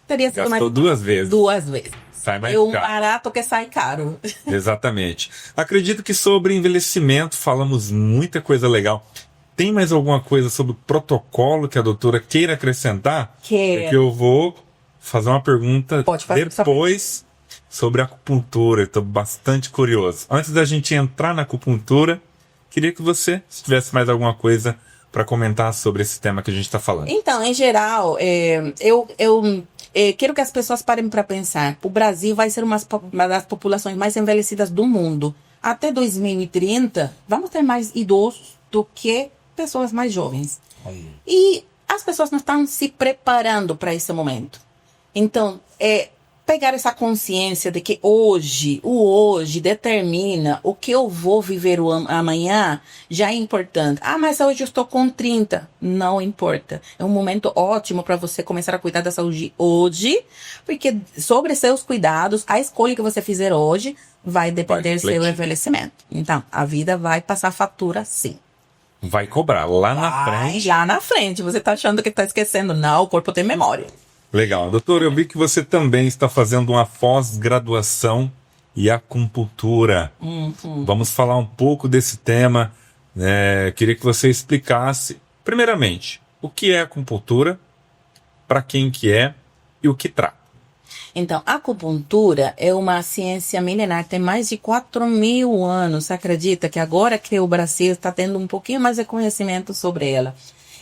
teria sido Gastou 2 vezes. 2 vezes. Sai mais É um caro. barato que sai caro. Exatamente. Acredito que sobre envelhecimento falamos muita coisa legal. Tem mais alguma coisa sobre o protocolo que a doutora queira acrescentar? Quero. É que eu vou fazer uma pergunta Pode fazer. depois sobre acupuntura. Estou bastante curioso. Antes da gente entrar na acupuntura, queria que você, se tivesse mais alguma coisa para comentar sobre esse tema que a gente está falando. Então, em geral, eu quero que as pessoas parem para pensar. O Brasil vai ser uma das populações mais envelhecidas do mundo. Até 2030, vamos ter mais idosos do que pessoas mais jovens. E as pessoas não estão se preparando para esse momento. Então, pegar essa consciência de que o hoje determina o que eu vou viver amanhã, já é importante. Ah, mas hoje eu estou com 30. Não importa. É um momento ótimo para você começar a cuidar da saúde hoje, porque sobre seus cuidados, a escolha que você fizer hoje vai depender do seu envelhecimento. Então, a vida vai passar fatura sim. Vai cobrar lá na frente. Lá na frente. Você tá achando que tá esquecendo. Não, o corpo tem memória. Legal. Doutor, eu vi que você também está fazendo uma pós-graduação em acupuntura. Vamos falar um pouco desse tema. Queria que você explicasse, primeiramente, o que é acupuntura, para quem que é e o que trata. Então, a acupuntura é uma ciência milenar, tem mais de 4.000 anos. Você acredita que agora que o Brasil está tendo um pouquinho mais de conhecimento sobre ela?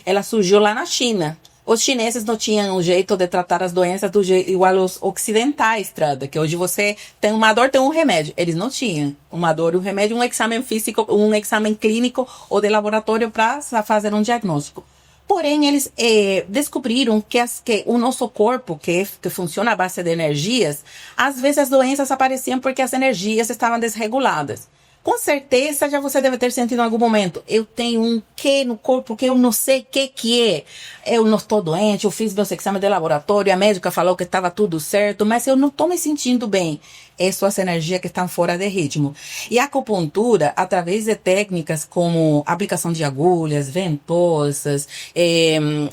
Ela surgiu lá na China. Os chineses não tinham um jeito de tratar as doenças igual aos ocidentais tratam, que hoje você tem uma dor, tem um remédio. Eles não tinham uma dor, um remédio, um exame físico, um exame clínico ou de laboratório para fazer um diagnóstico. Porém, eles descobriram que o nosso corpo, que funciona à base de energias, às vezes as doenças apareciam porque as energias estavam desreguladas. Com certeza, já você deve ter sentido em algum momento. Eu tenho um quê no corpo que eu não sei o que é. Eu não estou doente, eu fiz meus exames de laboratório, a médica falou que estava tudo certo, mas eu não estou me sentindo bem. É suas energias que estão fora de ritmo. E a acupuntura, através de técnicas como aplicação de agulhas, ventosas,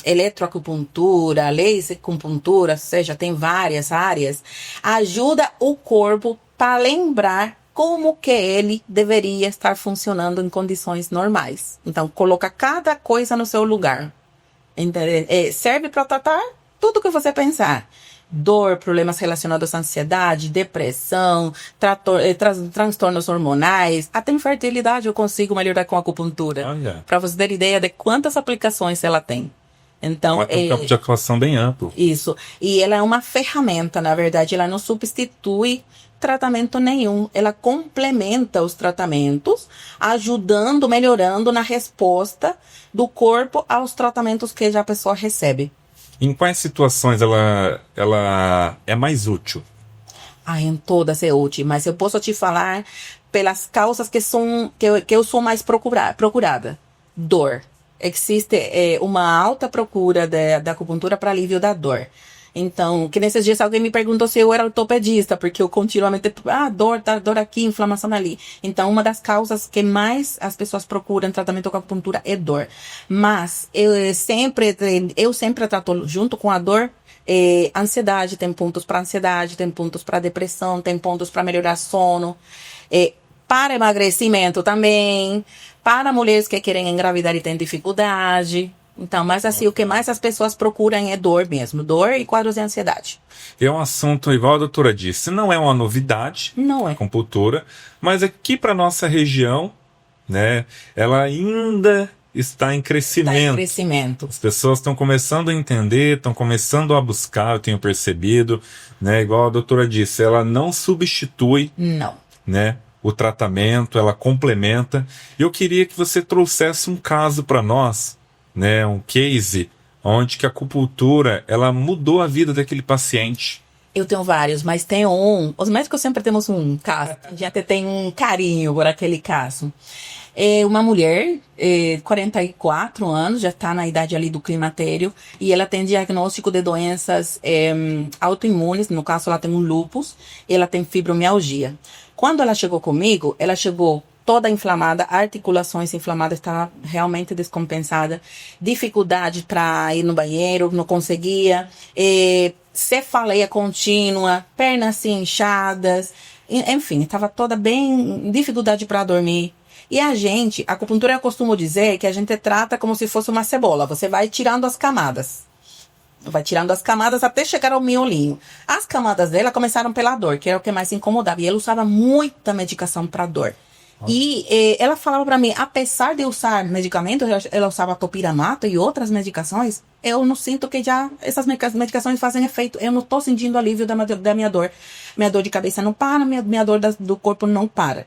eletroacupuntura, laser acupuntura, ou seja, tem várias áreas, ajuda o corpo para lembrar como que ele deveria estar funcionando em condições normais. Então, coloca cada coisa no seu lugar. Serve para tratar tudo que você pensar. Dor, problemas relacionados à ansiedade, depressão, transtornos hormonais, até infertilidade eu consigo melhorar com a acupuntura. Para você ter ideia de quantas aplicações ela tem. Então, tem um campo de atuação bem amplo. Isso. E ela é uma ferramenta, na verdade, ela não substitui tratamento nenhum. Ela complementa os tratamentos, ajudando, melhorando na resposta do corpo aos tratamentos que já a pessoa recebe. Em quais situações ela é mais útil? Em todas é útil, mas eu posso te falar pelas causas que eu sou mais procurada. Dor. Existe uma alta procura da acupuntura para alívio da dor. Então, que nesses dias alguém me perguntou se eu era ortopedista, porque eu continuamente, dor aqui, inflamação ali. Então, uma das causas que mais as pessoas procuram tratamento com acupuntura é dor. Mas, eu sempre trato junto com a dor, ansiedade, tem pontos para ansiedade, tem pontos para depressão, tem pontos para melhorar sono, para emagrecimento também, para mulheres que querem engravidar e têm dificuldade. Então, mas assim, o que mais as pessoas procuram é dor mesmo. Dor e quadros de ansiedade. É um assunto, igual a doutora disse, não é uma novidade. Não é. Acupuntura, mas aqui para nossa região, né, ela ainda está em crescimento. Está em crescimento. As pessoas estão começando a entender, estão começando a buscar, eu tenho percebido, né, igual a doutora disse, ela não substitui, não, né, o tratamento, ela complementa. Eu queria que você trouxesse um caso para nós, né, um case onde que a acupuntura ela mudou a vida daquele paciente. Eu tenho vários, mas tem os médicos sempre temos um caso, a gente tem um carinho por aquele caso. Uma mulher, 44 anos, já está na idade ali do climatério, e ela tem diagnóstico de doenças autoimunes, no caso ela tem um lúpus, ela tem fibromialgia. Quando ela chegou comigo, ela chegou toda inflamada, articulações inflamadas, estava realmente descompensada, dificuldade para ir no banheiro, não conseguia, cefaleia contínua, pernas assim, inchadas, enfim, estava toda bem, dificuldade para dormir. E a acupuntura eu costumo dizer que a gente trata como se fosse uma cebola, você vai tirando as camadas. Vai tirando as camadas até chegar ao miolinho. As camadas dela começaram pela dor, que era o que mais incomodava. E ela usava muita medicação para dor. E ela falava para mim, apesar de usar medicamentos, ela usava topiramato e outras medicações, eu não sinto que já essas medicações fazem efeito. Eu não estou sentindo alívio da minha dor. Minha dor de cabeça não para, minha dor do corpo não para.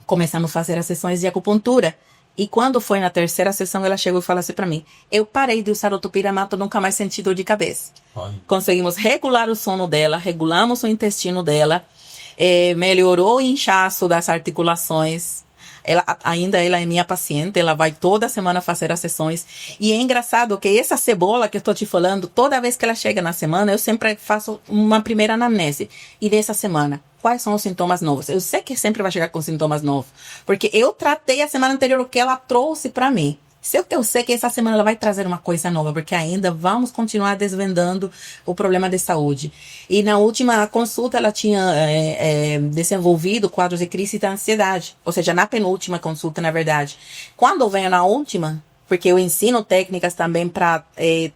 Começamos a fazer as sessões de acupuntura. E quando foi na terceira sessão, ela chegou e falou assim para mim, eu parei de usar o topiramato, nunca mais senti dor de cabeça. Conseguimos regular o sono dela, regulamos o intestino dela, melhorou o inchaço das articulações. Ela é minha paciente, ela vai toda semana fazer as sessões. E é engraçado que essa cebola que eu estou te falando, toda vez que ela chega na semana, eu sempre faço uma primeira anamnese. E dessa semana, quais são os sintomas novos? Eu sei que sempre vai chegar com sintomas novos, porque eu tratei a semana anterior o que ela trouxe para mim. Eu sei que essa semana ela vai trazer uma coisa nova, porque ainda vamos continuar desvendando o problema de saúde. E na última consulta ela tinha desenvolvido quadros de crise da ansiedade. Ou seja, na penúltima consulta, na verdade. Quando venho na última, porque eu ensino técnicas também para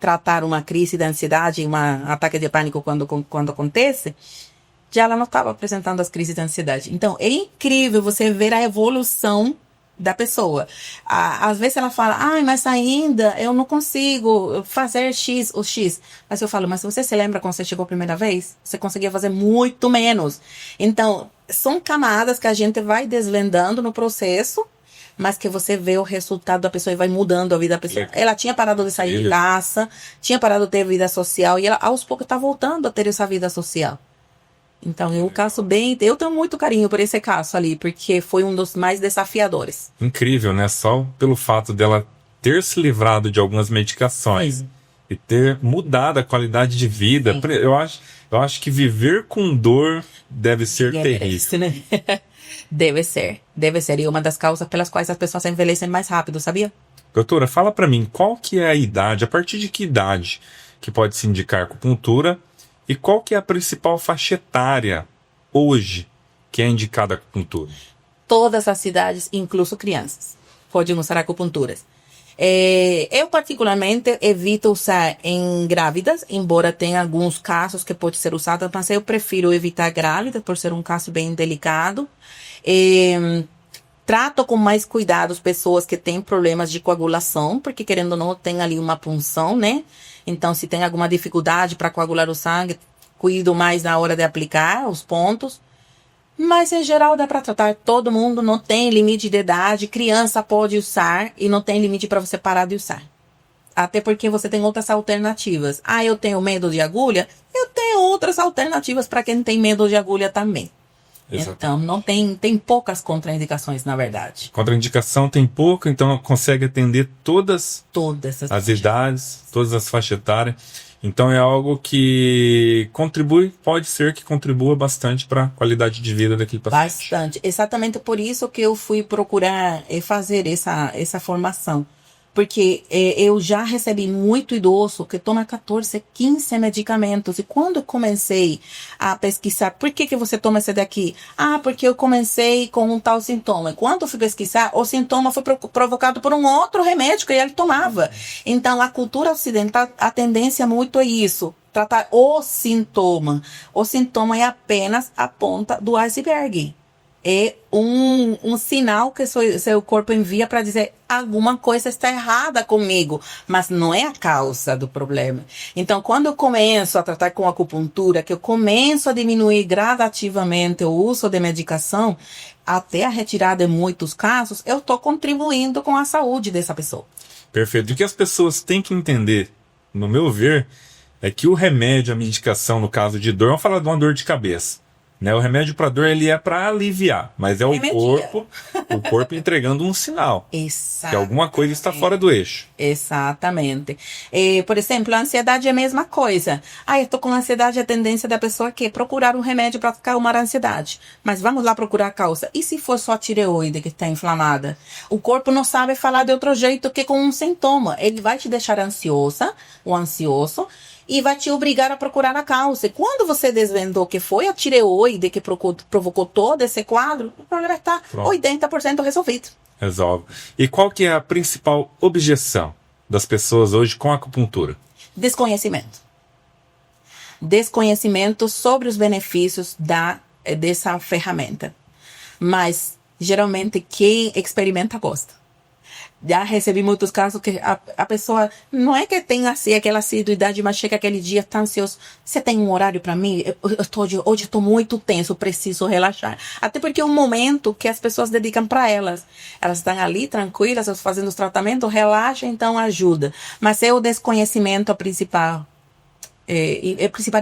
tratar uma crise da ansiedade, um ataque de pânico quando acontece, já ela não estava apresentando as crises de ansiedade. Então, é incrível você ver a evolução da pessoa. Às vezes ela fala, mas ainda eu não consigo fazer X ou X. Mas eu falo, mas você se lembra quando você chegou a primeira vez? Você conseguia fazer muito menos. Então, são camadas que a gente vai desvendando no processo, mas que você vê o resultado da pessoa e vai mudando a vida da pessoa. Ela tinha parado de sair de casa, tinha parado de ter vida social, e ela aos poucos está voltando a ter essa vida social. Então, eu tenho muito carinho por esse caso ali, porque foi um dos mais desafiadores. Incrível, né? Só pelo fato dela ter se livrado de algumas medicações e ter mudado a qualidade de vida. Sim. Eu acho que viver com dor deve ser terrível. Né? Deve ser. E uma das causas pelas quais as pessoas envelhecem mais rápido, sabia? Doutora, fala pra mim, qual que é a idade, a partir de que idade que pode se indicar acupuntura? E qual que é a principal faixa etária hoje que é indicada a acupuntura? Todas as idades, incluso crianças, podem usar acupunturas. Eu particularmente evito usar em grávidas, embora tenha alguns casos que pode ser usado, mas eu prefiro evitar grávidas por ser um caso bem delicado. Trato com mais cuidado as pessoas que têm problemas de coagulação, porque querendo ou não tem ali uma punção, né? Então, se tem alguma dificuldade para coagular o sangue, cuido mais na hora de aplicar os pontos. Mas, em geral, dá para tratar todo mundo, não tem limite de idade. Criança pode usar e não tem limite para você parar de usar. Até porque você tem outras alternativas. Eu tenho medo de agulha? Eu tenho outras alternativas para quem tem medo de agulha também. Exatamente. Então, não tem poucas contraindicações, na verdade. Contraindicação tem pouco, então consegue atender todas as idades, todas as faixas etárias. Então é algo que pode ser que contribua bastante para a qualidade de vida daquele paciente. Bastante. Exatamente por isso que eu fui procurar fazer essa formação. Porque eu já recebi muito idoso que toma 14, 15 medicamentos. E quando eu comecei a pesquisar, por que você toma esse daqui? Porque eu comecei com um tal sintoma. E quando eu fui pesquisar, o sintoma foi provocado por um outro remédio que ele tomava. Então, a cultura ocidental, a tendência muito é isso. Tratar o sintoma. O sintoma é apenas a ponta do iceberg. É um sinal que seu corpo envia para dizer alguma coisa está errada comigo, mas não é a causa do problema. Então, quando eu começo a tratar com acupuntura, que eu começo a diminuir gradativamente o uso de medicação, até a retirada em muitos casos, eu estou contribuindo com a saúde dessa pessoa. Perfeito. O que as pessoas têm que entender, no meu ver, é que o remédio, a medicação, no caso de dor, vamos falar de uma dor de cabeça. O remédio para dor ele é para aliviar, mas é o corpo O corpo entregando um sinal. Exatamente. Que alguma coisa está fora do eixo. Exatamente. Por exemplo, a ansiedade é a mesma coisa. Eu tô com ansiedade, a tendência da pessoa é procurar um remédio para acalmar a ansiedade. Mas vamos lá procurar a causa. E se for só a tireoide que está inflamada? O corpo não sabe falar de outro jeito que com um sintoma. Ele vai te deixar ansiosa ou ansioso e vai te obrigar a procurar a causa. E quando você desvendou que foi a tireoide que provocou todo esse quadro, o problema está 80% resolvido. Resolve. E qual que é a principal objeção das pessoas hoje com a acupuntura? Desconhecimento. Desconhecimento sobre os benefícios dessa ferramenta. Mas, geralmente, quem experimenta gosta. Já recebi muitos casos que a pessoa não é que tem assim, aquela assiduidade, mas chega aquele dia, tá ansioso. Você tem um horário para mim? Hoje eu tô muito tenso, preciso relaxar. Até porque é um momento que as pessoas dedicam para elas. Elas estão ali tranquilas, fazendo os tratamentos, relaxa, então ajuda. Mas é o desconhecimento o principal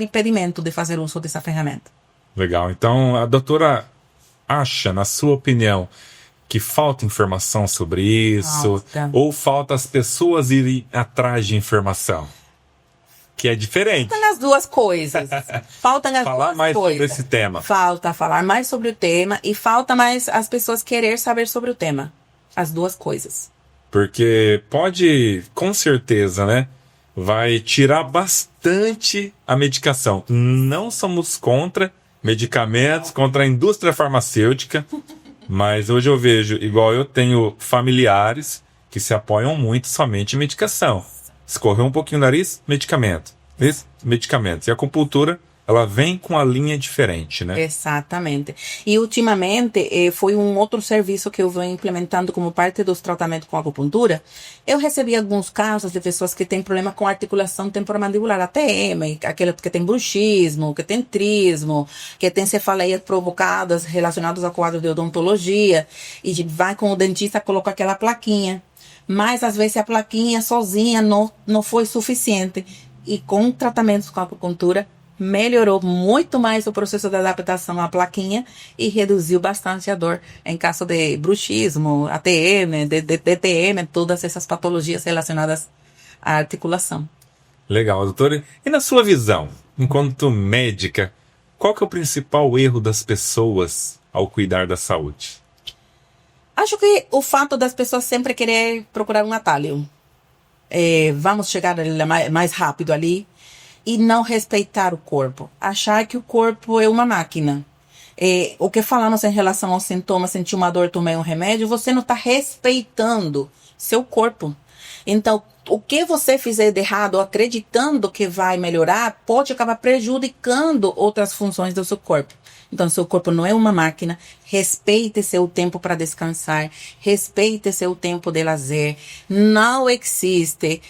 impedimento de fazer uso dessa ferramenta. Legal. Então, a doutora acha, na sua opinião, que falta informação sobre isso? Ou falta as pessoas irem atrás de informação? Que é diferente. Faltam as duas coisas. Falar mais sobre esse tema. Falta falar mais sobre o tema e falta mais as pessoas querer saber sobre o tema. As duas coisas. Porque pode, com certeza, né? Vai tirar bastante a medicação. Não somos contra medicamentos, contra a indústria farmacêutica. Mas hoje eu vejo, igual eu tenho familiares que se apoiam muito somente em medicação. Escorreu um pouquinho o nariz, medicamento. Medicamentos. E a acupuntura, ela vem com a linha diferente, né? Exatamente. E ultimamente, foi um outro serviço que eu venho implementando como parte dos tratamentos com acupuntura. Eu recebi alguns casos de pessoas que têm problema com articulação temporomandibular, ATM, aquele que tem bruxismo, que tem trismo, que tem cefaleias provocadas relacionadas ao quadro de odontologia, e vai com o dentista colocar aquela plaquinha. Mas às vezes a plaquinha sozinha não foi suficiente. E com tratamentos com acupuntura, melhorou muito mais o processo de adaptação à plaquinha e reduziu bastante a dor em caso de bruxismo, ATM, DTM, todas essas patologias relacionadas à articulação. Legal, doutora. E na sua visão, enquanto médica, qual que é o principal erro das pessoas ao cuidar da saúde? Acho que o fato das pessoas sempre querer procurar um atalho. Vamos chegar mais rápido ali. E não respeitar o corpo. Achar que o corpo é uma máquina. O que falamos em relação aos sintomas, sentir uma dor, tomei um remédio, você não está respeitando seu corpo. Então, o que você fizer de errado, acreditando que vai melhorar, pode acabar prejudicando outras funções do seu corpo. Então, seu corpo não é uma máquina. Respeite seu tempo para descansar. Respeite seu tempo de lazer. Não existe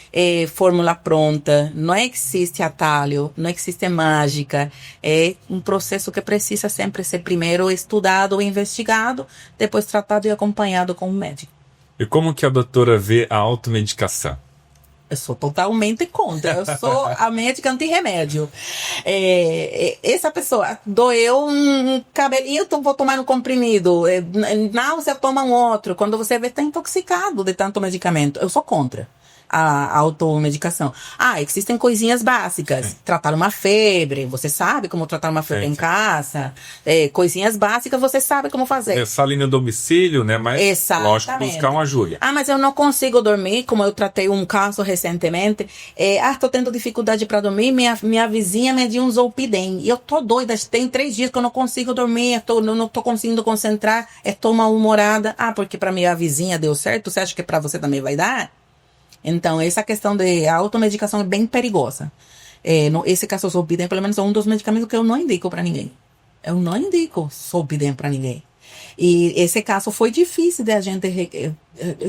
fórmula pronta. Não existe atalho. Não existe mágica. É um processo que precisa sempre ser primeiro estudado, investigado, depois tratado e acompanhado com um médico. E como que a doutora vê a automedicação? Eu sou totalmente contra. Eu sou a médica anti-remédio. Essa pessoa doeu um cabelinho, vou tomar um comprimido. Náusea, toma um outro. Quando você vê, está intoxicado de tanto medicamento. Eu sou contra a automedicação. Existem coisinhas básicas. Tratar uma febre. Você sabe como tratar uma febre em casa. Coisinhas básicas, você sabe como fazer. Salir no domicílio, né? Mas, exatamente. Lógico, buscar uma ajuda. Mas eu não consigo dormir, como eu tratei um caso recentemente. Estou tendo dificuldade para dormir. Minha vizinha me deu um Zolpidem. E eu tô doida. Tem 3 dias que eu não consigo dormir. Não tô conseguindo concentrar. Tô mal-humorada. Porque para minha vizinha deu certo. Você acha que para você também vai dar? Então, essa questão de automedicação é bem perigosa. Esse caso, o Zolpidem, pelo menos, é um dos medicamentos que eu não indico para ninguém. Eu não indico Zolpidem para ninguém. E esse caso foi difícil de a gente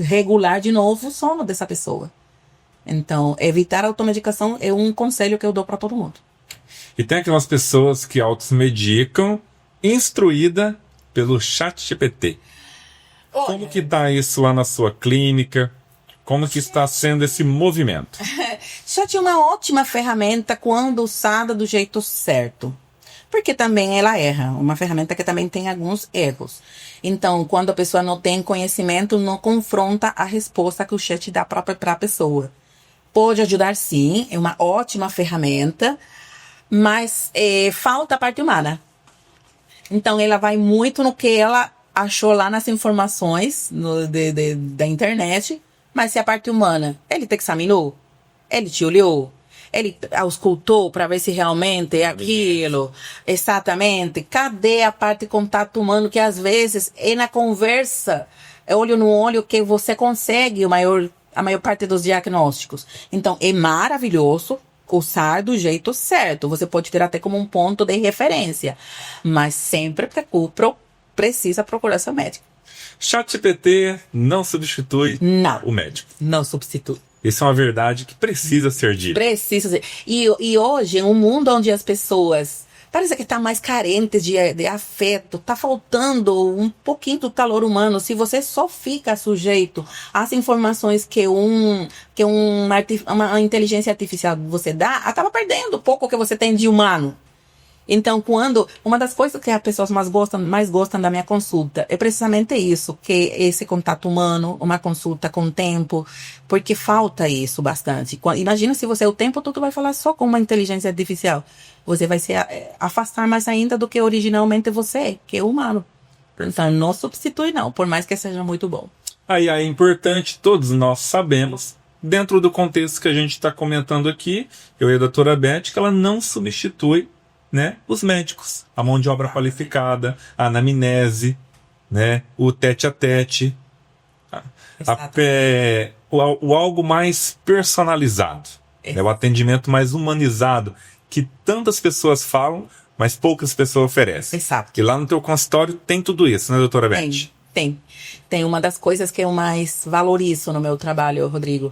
regular de novo o sono dessa pessoa. Então, evitar a automedicação é um conselho que eu dou para todo mundo. E tem aquelas pessoas que automedicam, instruída pelo ChatGPT. Como que tá isso lá na sua clínica? Como que está sendo esse movimento? Chat é uma ótima ferramenta quando usada do jeito certo. porque também ela erra. Uma ferramenta que também tem alguns erros. Então, quando a pessoa não tem conhecimento, não confronta a resposta que o chat dá para a pessoa. Pode ajudar sim, é uma ótima ferramenta, mas falta a parte humana. Então, ela vai muito no que ela achou lá nas informações da internet, mas se a parte humana, ele te examinou, ele te olhou, ele auscultou para ver se realmente é aquilo, exatamente. Cadê a parte de contato humano que às vezes é na conversa, é olho no olho que você consegue a maior parte dos diagnósticos. Então, é maravilhoso usar do jeito certo. Você pode ter até como um ponto de referência, mas sempre precisa procurar seu médico. ChatGPT não substitui o médico. Não substitui. Isso é uma verdade que precisa ser dita. Precisa ser. E hoje, em um mundo onde as pessoas parece que tá mais carentes de afeto, tá faltando um pouquinho do calor humano. Se você só fica sujeito às informações que uma inteligência artificial você dá, acaba perdendo o pouco que você tem de humano. Então, uma das coisas que as pessoas mais gostam da minha consulta é precisamente isso, que é esse contato humano, uma consulta com tempo, porque falta isso bastante. Imagina se você o tempo todo vai falar só com uma inteligência artificial. Você vai se afastar mais ainda do que originalmente você é, que é humano. Então, não substitui não, por mais que seja muito bom. Aí é importante, todos nós sabemos, dentro do contexto que a gente está comentando aqui, eu e a doutora Beth, que ela não substitui, né, os médicos, a mão de obra qualificada, a anamnese, né, o tete-a-tete, o algo mais personalizado, né, o atendimento mais humanizado, que tantas pessoas falam, mas poucas pessoas oferecem. Exato. E lá no teu consultório tem tudo isso, né, doutora Beth? Tem uma das coisas que eu mais valorizo no meu trabalho, Rodrigo.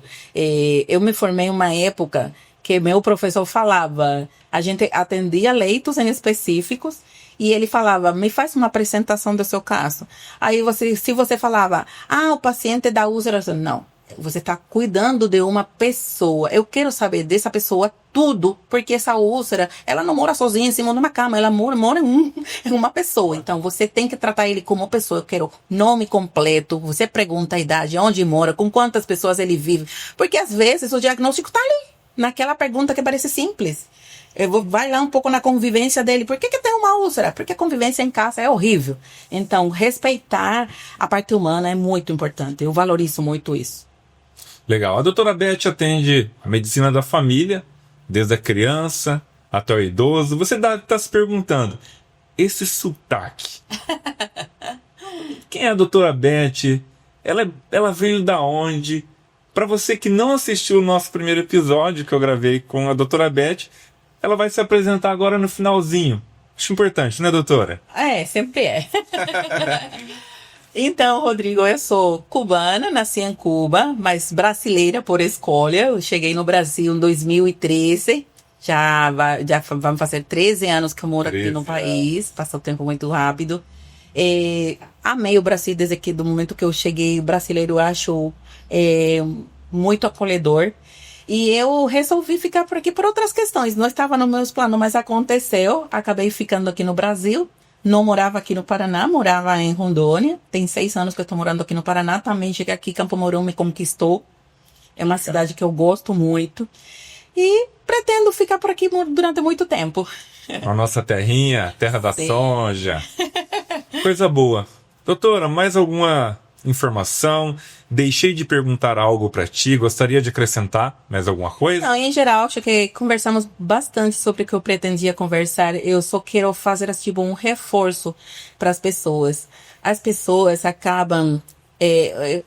Eu me formei em uma época que meu professor falava, a gente atendia leitos em específicos e ele falava, me faz uma apresentação do seu caso. Aí se você falava, o paciente da úlcera, não, você está cuidando de uma pessoa. Eu quero saber dessa pessoa tudo, porque essa úlcera, ela não mora sozinha em cima de uma cama, ela mora em uma pessoa. Então, você tem que tratar ele como pessoa. Eu quero nome completo, você pergunta a idade, onde mora, com quantas pessoas ele vive. Porque, às vezes, o diagnóstico está ali, naquela pergunta que parece simples. Vai lá um pouco na convivência dele. Por que tem uma úlcera? Porque a convivência em casa é horrível. Então, respeitar a parte humana é muito importante. Eu valorizo muito isso. Legal. A doutora Beth atende a medicina da família, desde a criança até o idoso. Você está se perguntando, esse sotaque, quem é a doutora Beth? Ela veio da onde? Para você que não assistiu o nosso primeiro episódio que eu gravei com a doutora Beth, ela vai se apresentar agora no finalzinho. Acho importante, né, doutora? Sempre é. Então, Rodrigo, eu sou cubana, nasci em Cuba, mas brasileira por escolha. Eu cheguei no Brasil em 2013. Já vamos fazer 13 anos que eu moro aqui no país. Passou o tempo muito rápido. Amei o Brasil desde que, do momento que eu cheguei. O brasileiro eu acho muito acolhedor. E eu resolvi ficar por aqui por outras questões. Não estava nos meus planos, mas aconteceu. Acabei ficando aqui no Brasil. Não morava aqui no Paraná, morava em Rondônia. Tem 6 anos que eu estou morando aqui no Paraná. Também cheguei aqui, Campo Mourão me conquistou. É uma cidade que eu gosto muito. E pretendo ficar por aqui durante muito tempo. A nossa terrinha, terra da soja. Coisa boa. Doutora, mais alguma informação? Deixei de perguntar algo para ti. Gostaria de acrescentar mais alguma coisa? Não, em geral, acho que conversamos bastante sobre o que eu pretendia conversar. Eu só quero fazer um reforço para as pessoas. As pessoas acabam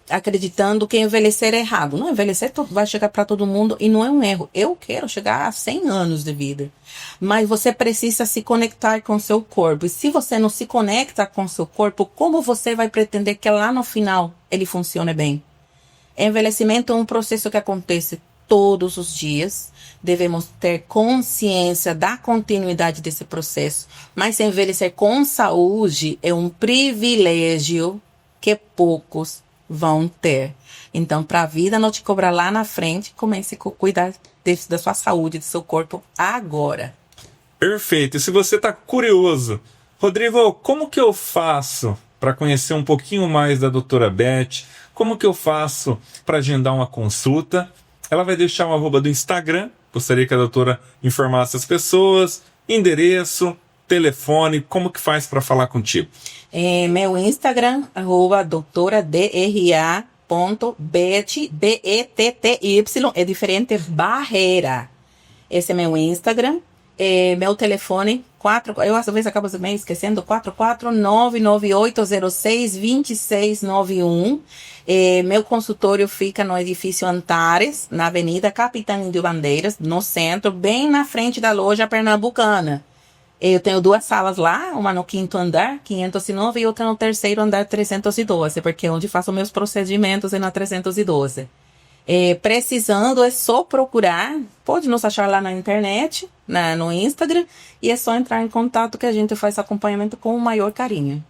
acreditando que envelhecer é errado. Não, envelhecer vai chegar para todo mundo e não é um erro. Eu quero chegar a 100 anos de vida. Mas você precisa se conectar com o seu corpo. E se você não se conecta com o seu corpo, como você vai pretender que lá no final ele funcione bem? Envelhecimento é um processo que acontece todos os dias. Devemos ter consciência da continuidade desse processo. Mas envelhecer com saúde é um privilégio que poucos vão ter. Então, para a vida não te cobrar lá na frente, comece a cuidar da sua saúde, do seu corpo agora. Perfeito. E se você está curioso, Rodrigo, como que eu faço para conhecer um pouquinho mais da doutora Beth? Como que eu faço para agendar uma consulta? Ela vai deixar o @ do Instagram. Gostaria que a doutora informasse as pessoas, endereço, telefone, como que faz para falar contigo? Meu Instagram, @doutora.dra.betty, Betty, é diferente, Barreira. Esse é meu Instagram. Meu telefone, eu às vezes acabo meio esquecendo, 44998062691. Meu consultório fica no edifício Antares, na Avenida Capitão Índio Bandeiras, no centro, bem na frente da loja Pernambucana. Eu tenho 2 salas lá, uma no 5º andar, 509, e outra no 3º andar, 312, porque é onde faço meus procedimentos é na 312. Precisando, é só procurar, pode nos achar lá na internet, no Instagram, e é só entrar em contato que a gente faz acompanhamento com o maior carinho.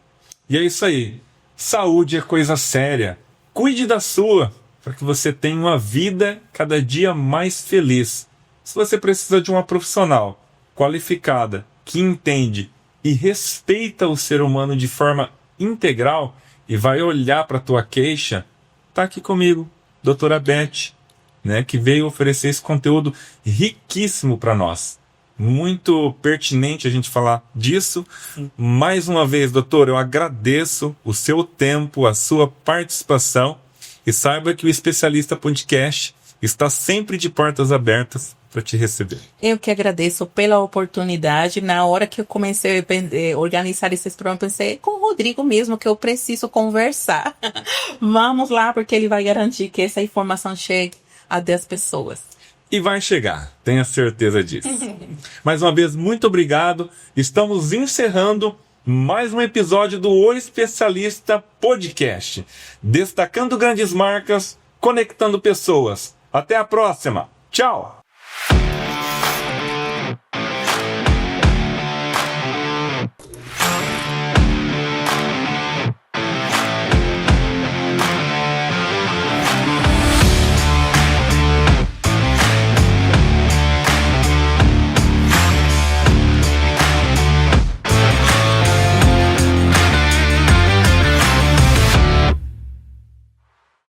E é isso aí. Saúde é coisa séria. Cuide da sua, para que você tenha uma vida cada dia mais feliz. Se você precisa de uma profissional qualificada, que entende e respeita o ser humano de forma integral e vai olhar para a tua queixa, tá aqui comigo, doutora Beth, né, que veio oferecer esse conteúdo riquíssimo para nós. Muito pertinente a gente falar disso. Sim. Mais uma vez, doutor, eu agradeço o seu tempo, a sua participação, e saiba que o Especialista Podcast está sempre de portas abertas para te receber. Eu que agradeço pela oportunidade. Na hora que eu comecei a organizar esses programas, pensei com o Rodrigo mesmo que eu preciso conversar. Vamos lá, porque ele vai garantir que essa informação chegue a 10 pessoas. E vai chegar, tenha certeza disso. Mais uma vez, muito obrigado. Estamos encerrando mais um episódio do O Especialista Podcast. Destacando grandes marcas, conectando pessoas. Até a próxima. Tchau!